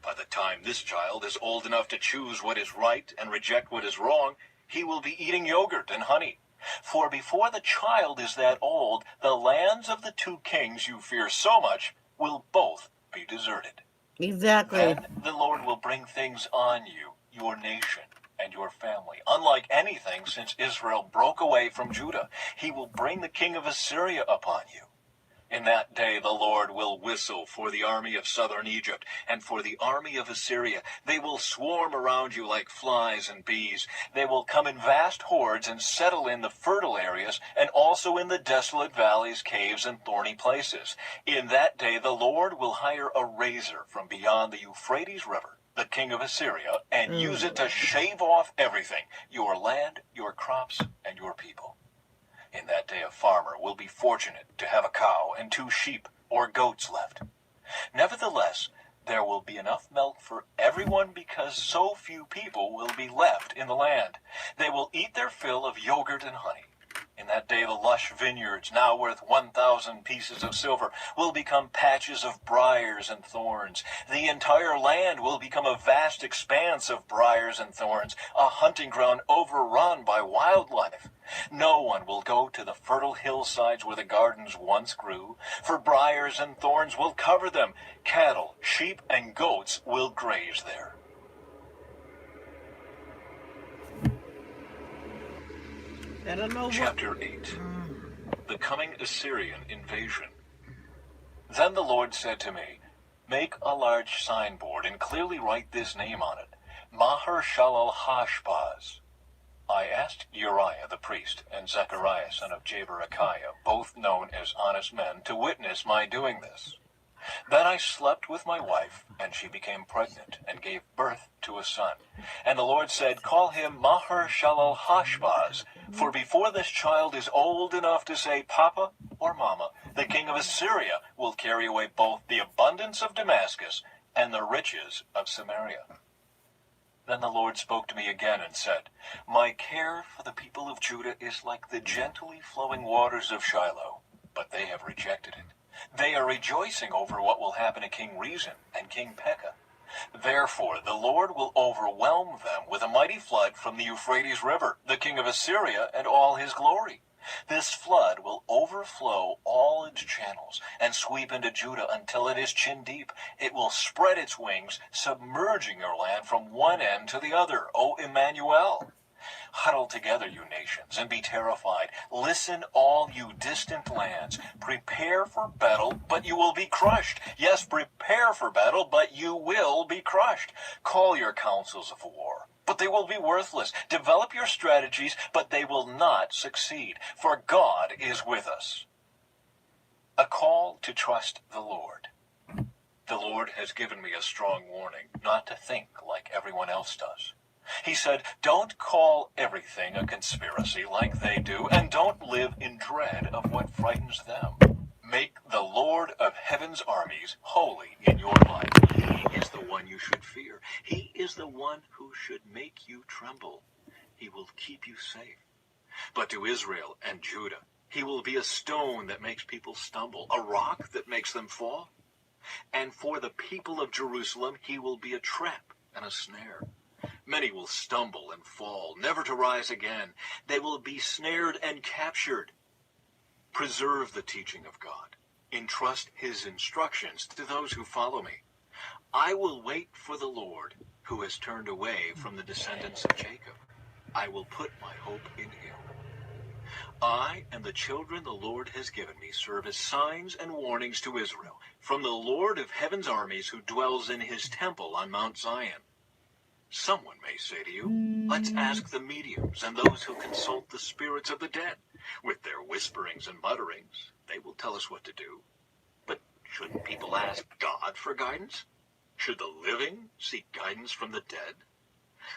By the time this child is old enough to choose what is right and reject what is wrong, he will be eating yogurt and honey. For before the child is that old, the lands of the two kings you fear so much will both be deserted. Exactly. Then the Lord will bring things on you, your nation, and your family, unlike anything since Israel broke away from Judah. He will bring the king of Assyria upon you. In that day the Lord will whistle for the army of southern Egypt and for the army of Assyria. They will swarm around you like flies and bees. They will come in vast hordes and settle in the fertile areas and also in the desolate valleys, caves, and thorny places. In that day the Lord will hire a razor from beyond the Euphrates River, the king of Assyria, and use it to shave off everything, your land, your crops, and your people. In that day a farmer will be fortunate to have a cow and 2 sheep or goats left. Nevertheless, there will be enough milk for everyone because so few people will be left in the land. They will eat their fill of yogurt and honey. In that day the lush vineyards, now worth 1,000 pieces of silver, will become patches of briars and thorns. The entire land will become a vast expanse of briars and thorns, a hunting ground overrun by wildlife. No one will go to the fertile hillsides where the gardens once grew, for briars and thorns will cover them. Cattle, sheep, and goats will graze there. I don't know Chapter 8. The coming Assyrian invasion. Then the Lord said to me, "Make a large signboard and clearly write this name on it, Maher-shalal-Hash-Baz." I asked Uriah the priest and Zechariah son of Jeberechiah, both known as honest men, to witness my doing this. Then I slept with my wife, and she became pregnant and gave birth to a son. And the Lord said, "Call him Maher-shalal-Hash-Baz, for before this child is old enough to say Papa or Mama, the king of Assyria will carry away both the abundance of Damascus and the riches of Samaria." Then the Lord spoke to me again and said, "My care for the people of Judah is like the gently flowing waters of Shiloh, but they have rejected it. They are rejoicing over what will happen to King Rezin and King Pekah. Therefore the Lord will overwhelm them with a mighty flood from the Euphrates River, the king of Assyria and all his glory. This flood will overflow all its channels and sweep into Judah until it is chin deep. It will spread its wings, submerging your land from one end to the other. O Emmanuel! Huddle together, you nations, and be terrified. Listen, all you distant lands. Prepare for battle, but you will be crushed. Yes, prepare for battle, but you will be crushed. Call your councils of war, but they will be worthless. Develop your strategies, but they will not succeed, for God is with us. A call to trust the Lord. The Lord has given me a strong warning not to think like everyone else does. He said, "Don't call everything a conspiracy like they do, and don't live in dread of what frightens them. Make the Lord of heaven's armies holy in your life. He is the one you should fear. He is the one who should make you tremble. He will keep you safe. But to Israel and Judah, he will be a stone that makes people stumble, a rock that makes them fall. And for the people of Jerusalem, he will be a trap and a snare. Many will stumble and fall, never to rise again. They will be snared and captured. Preserve the teaching of God. Entrust his instructions to those who follow me. I will wait for the Lord, who has turned away from the descendants of Jacob. I will put my hope in him. I and the children the Lord has given me serve as signs and warnings to Israel, from the Lord of heaven's armies who dwells in his temple on Mount Zion. Someone may say to you, "Let's ask the mediums and those who consult the spirits of the dead. With their whisperings and mutterings, they will tell us what to do." But shouldn't people ask God for guidance? Should the living seek guidance from the dead?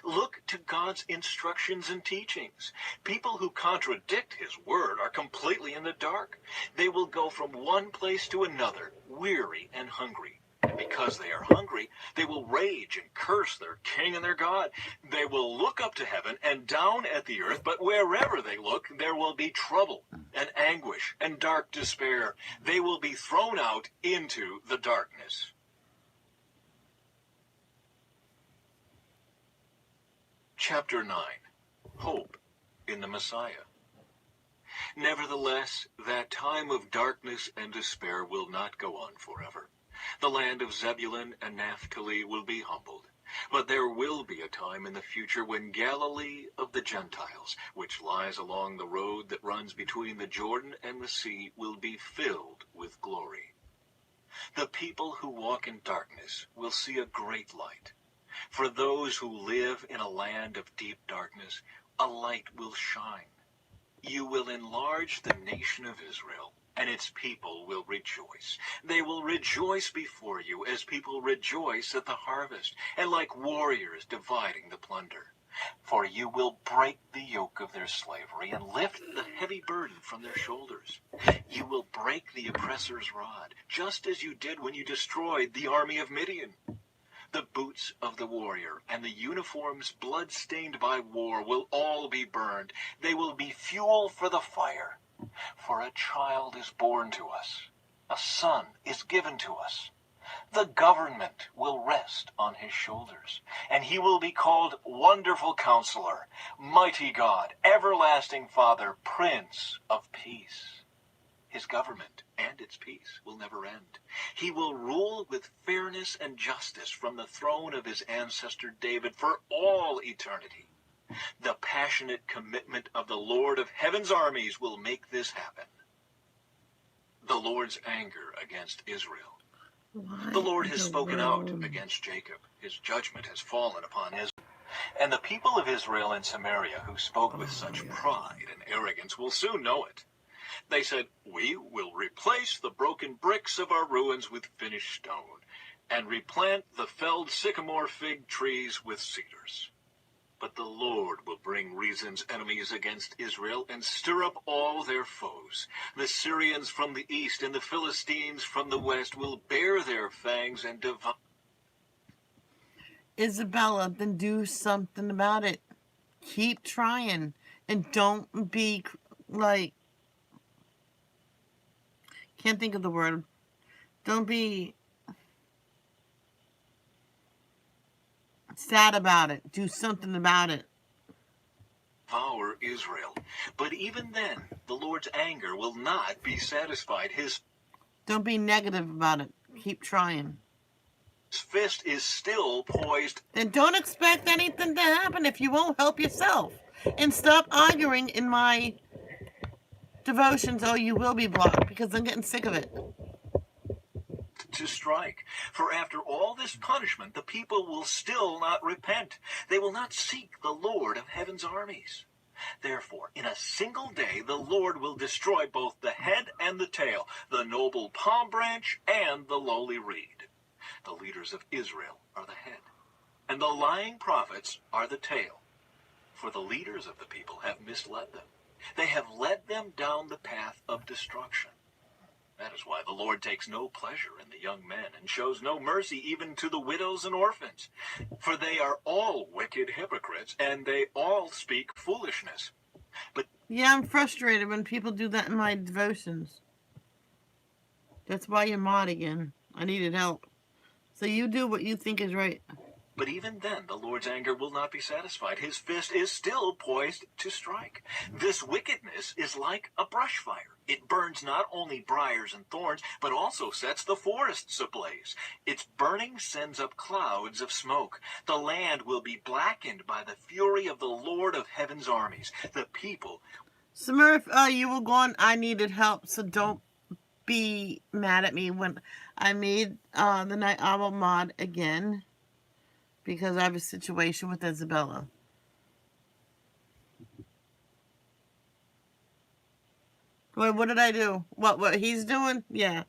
Look to God's instructions and teachings. People who contradict his word are completely in the dark. They will go from one place to another, weary and hungry. Because they are hungry, they will rage and curse their king and their God. They will look up to heaven and down at the earth, but wherever they look, there will be trouble and anguish and dark despair. They will be thrown out into the darkness. Chapter 9. Hope in the Messiah. Nevertheless, that time of darkness and despair will not go on forever. The land of Zebulun and Naphtali will be humbled. But there will be a time in the future when Galilee of the Gentiles, which lies along the road that runs between the Jordan and the sea, will be filled with glory. The people who walk in darkness will see a great light. For those who live in a land of deep darkness, a light will shine. You will enlarge the nation of Israel, and its people will rejoice. They will rejoice before you as people rejoice at the harvest, and like warriors dividing the plunder. For you will break the yoke of their slavery and lift the heavy burden from their shoulders. You will break the oppressor's rod, just as you did when you destroyed the army of Midian. The boots of the warrior and the uniforms blood-stained by war will all be burned. They will be fuel for the fire. For a child is born to us. A son is given to us. The government will rest on his shoulders, and he will be called Wonderful Counselor, Mighty God, Everlasting Father, Prince of Peace. His government and its peace will never end. He will rule with fairness and justice from the throne of his ancestor David for all eternity. The passionate commitment of the Lord of Heaven's armies will make this happen. The Lord's anger against Israel. Why The Lord in has the spoken out world? against Jacob. His judgment has fallen upon Israel. And the people of Israel and Samaria who spoke with such pride and arrogance will soon know it. They said, "We will replace the broken bricks of our ruins with finished stone, and replant the felled sycamore fig trees with cedars." But the Lord will bring Reason's enemies against Israel and stir up all their foes. The Syrians from the east and the Philistines from the west will bare their fangs and devour. Isabella, then do something about it. Keep trying. And don't be like, can't think of the word. Don't be sad about it. Do something about it. Devour Israel. But even then, the Lord's anger will not be satisfied. His Don't be negative about it. Keep trying. fist is still poised. Then don't expect anything to happen if you won't help yourself. And stop arguing in my devotions, or you will be blocked, because I'm getting sick of it. To strike. For after all this punishment, the people will still not repent. They will not seek the Lord of Heaven's armies. Therefore, in a single day, the Lord will destroy both the head and the tail, the noble palm branch and the lowly reed. The leaders of Israel are the head, and the lying prophets are the tail. For the leaders of the people have misled them. They have led them down the path of destruction. That is why the Lord takes no pleasure in the young men and shows no mercy even to the widows and orphans. For they are all wicked hypocrites, and they all speak foolishness. But Yeah, I'm frustrated when people do that in my devotions. That's why you're mod again. I needed help. So you do what you think is right. But even then, the Lord's anger will not be satisfied. His fist is still poised to strike. This wickedness is like a brush fire. It burns not only briars and thorns, but also sets the forests ablaze. Its burning sends up clouds of smoke. The land will be blackened by the fury of the Lord of Heaven's armies. The people... Smurf, you were gone. I needed help, so don't be mad at me when I made the Night Owl mod again, because I have a situation with Isabella. Wait, what did I do? What he's doing? Yeah.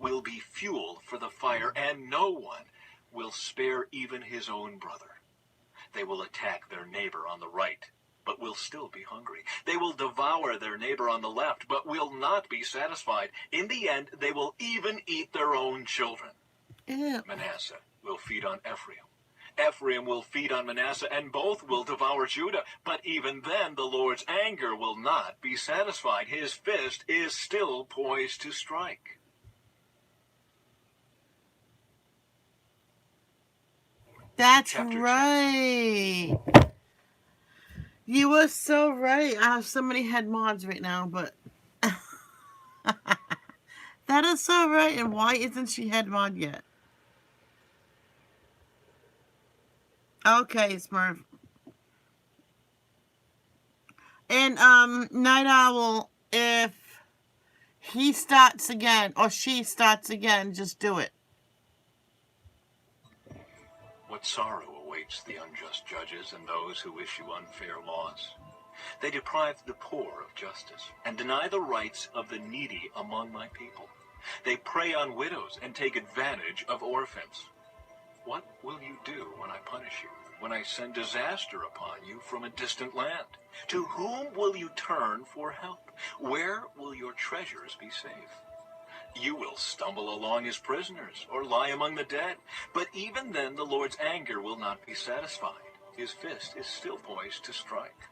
will be fuel for the fire, and no one will spare even his own brother. They will attack their neighbor on the right, but will still be hungry. They will devour their neighbor on the left, but will not be satisfied. In the end, they will even eat their own children. Ew. Manasseh will feed on Ephraim. Ephraim will feed on Manasseh, and both will devour Judah. But even then, the Lord's anger will not be satisfied. His fist is still poised to strike. That's Chapter right. You were so right. I have so many head mods right now, but that is so right. And why isn't she head mod yet? Okay, Smurf. And Night Owl, if he starts again or she starts again, just do it. What sorrow awaits the unjust judges and those who issue unfair laws? They deprive the poor of justice and deny the rights of the needy among my people. They prey on widows and take advantage of orphans. What will you do when I punish you, when I send disaster upon you from a distant land? To whom will you turn for help? Where will your treasures be safe? You will stumble along as prisoners or lie among the dead. But even then the Lord's anger will not be satisfied. His fist is still poised to strike.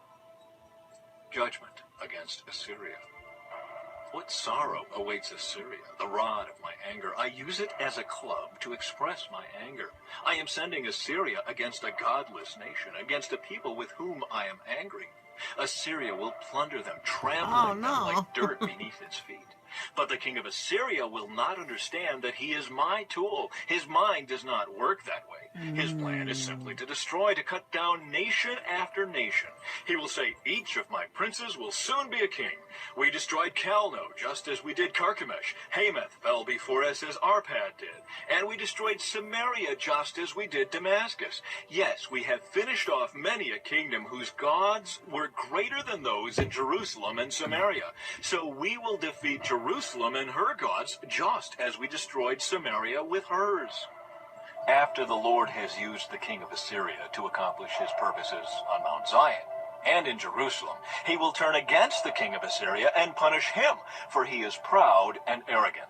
Judgment against Assyria. What sorrow awaits Assyria, the rod of my anger. I use it as a club to express my anger. I am sending Assyria against a godless nation, against a people with whom I am angry. Assyria will plunder them, trampling them like dirt beneath its feet. But the king of Assyria will not understand that he is my tool. His mind does not work that way. His plan is simply to destroy, to cut down nation after nation. He will say, each of my princes will soon be a king. We destroyed Calno, just as we did Carchemish. Hamath fell before us as Arpad did. And we destroyed Samaria, just as we did Damascus. Yes, we have finished off many a kingdom whose gods were greater than those in Jerusalem and Samaria. So we will defeat Jerusalem and her gods, just as we destroyed Samaria with hers. After the Lord has used the king of Assyria to accomplish his purposes on Mount Zion and in Jerusalem, he will turn against the king of Assyria and punish him, for he is proud and arrogant.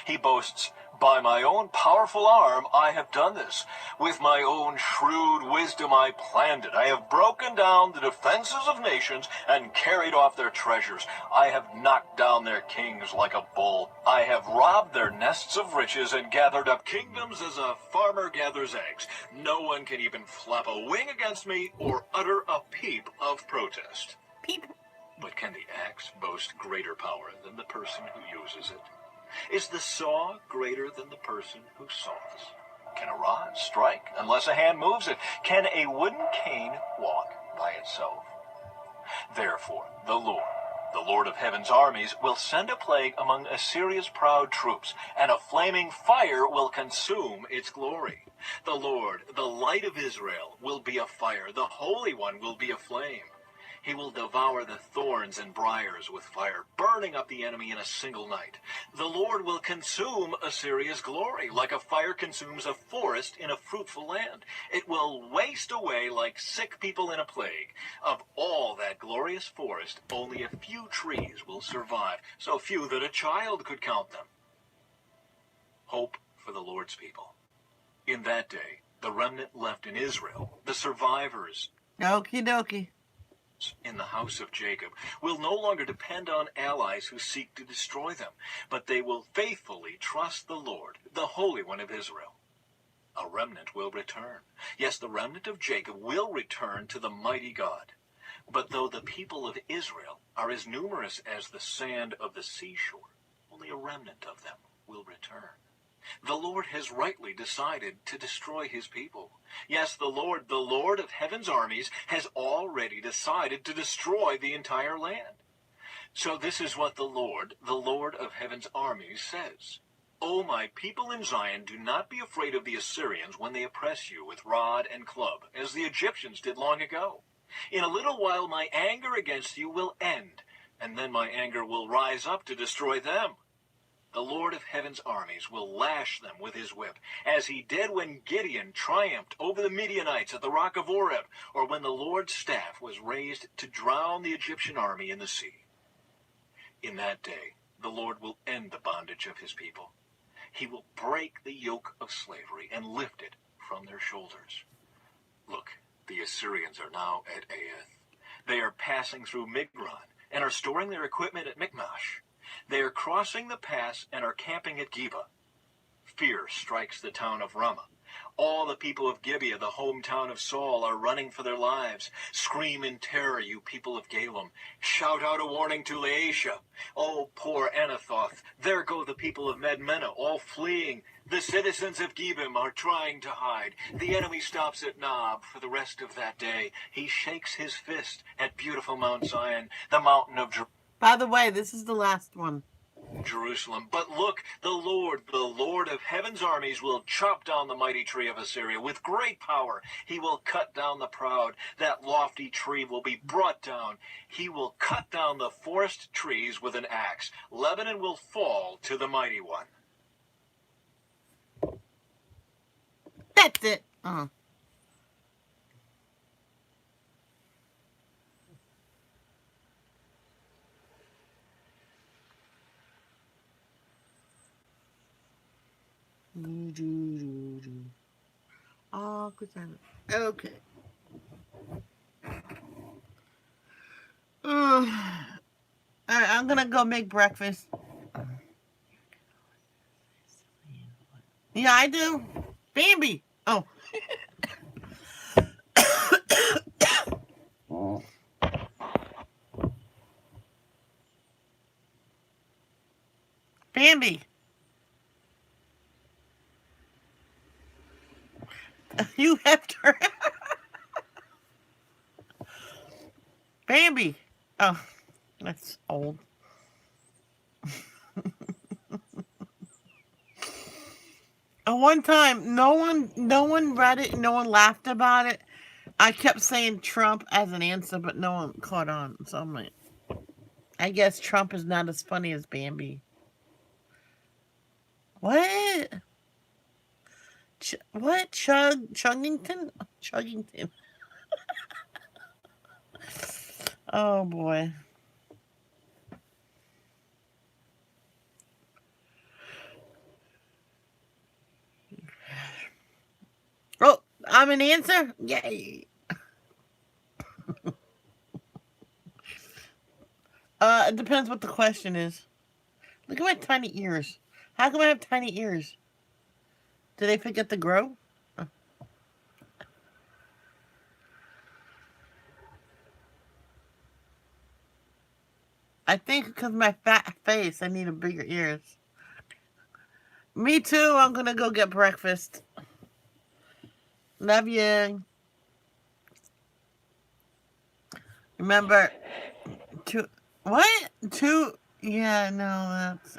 He boasts, by my own powerful arm I have done this. With my own shrewd wisdom I planned it. I have broken down the defenses of nations and carried off their treasures. I have knocked down their kings like a bull. I have robbed their nests of riches and gathered up kingdoms as a farmer gathers eggs. No one can even flap a wing against me or utter a peep of protest. Peep. But can the axe boast greater power than the person who uses it? Is the saw greater than the person who saws? Can a rod strike unless a hand moves it? Can a wooden cane walk by itself? Therefore, the Lord of heaven's armies, will send a plague among Assyria's proud troops, and a flaming fire will consume its glory. The Lord, the light of Israel, will be a fire. The Holy One will be a flame. He will devour the thorns and briars with fire, burning up the enemy in a single night. The Lord will consume Assyria's glory, like a fire consumes a forest in a fruitful land. It will waste away like sick people in a plague. Of all that glorious forest, only a few trees will survive, so few that a child could count them. Hope for the Lord's people. In that day, the remnant left in Israel, the survivors Okie dokie. in the house of Jacob, will no longer depend on allies who seek to destroy them, but they will faithfully trust the Lord, the Holy One of Israel. A remnant will return. Yes, the remnant of Jacob will return to the mighty God. But though the people of Israel are as numerous as the sand of the seashore, only a remnant of them will return. The Lord has rightly decided to destroy his people. Yes, the Lord of heaven's armies, has already decided to destroy the entire land. So this is what the Lord of heaven's armies, says. O my people in Zion, do not be afraid of the Assyrians when they oppress you with rod and club, as the Egyptians did long ago. In a little while my anger against you will end, and then my anger will rise up to destroy them. The Lord of heaven's armies will lash them with his whip, as he did when Gideon triumphed over the Midianites at the rock of Oreb, or when the Lord's staff was raised to drown the Egyptian army in the sea. In that day, the Lord will end the bondage of his people. He will break the yoke of slavery and lift it from their shoulders. Look, the Assyrians are now at Aeth. They are passing through Migron and are storing their equipment at Michmash. They are crossing the pass and are camping at Geba. Fear strikes the town of Ramah. All the people of Gibeah, the hometown of Saul, are running for their lives. Scream in terror, you people of Galem. Shout out a warning to Laishah. Oh, poor Anathoth. There go the people of Madmenah, all fleeing. The citizens of Gebim are trying to hide. The enemy stops at Nob for the rest of that day. He shakes his fist at beautiful Mount Zion, the mountain of By the way, this is the last one. Jerusalem. But look, the Lord of heaven's armies, will chop down the mighty tree of Assyria with great power. He will cut down the proud. That lofty tree will be brought down. He will cut down the forest trees with an axe. Lebanon will fall to the mighty one. That's it. Awkward silence. Okay. All right, I'm gonna go make breakfast. Yeah, I do. Bambi. Oh, Bambi. You have to. Bambi. Oh, that's old. One time, no one read it, no one laughed about it. I kept saying Trump as an answer, but no one caught on. So I'm like, I guess Trump is not as funny as Bambi. What? What? Chuggington? Chuggington. Oh boy. Oh, I'm an answer? Yay. It depends what the question is. Look at my tiny ears. How come I have tiny ears? Did they forget to grow? I think because of my fat face, I need a bigger ears. Me too. I'm gonna go get breakfast. Love you. Remember, two. What? Two. Yeah, no, that's.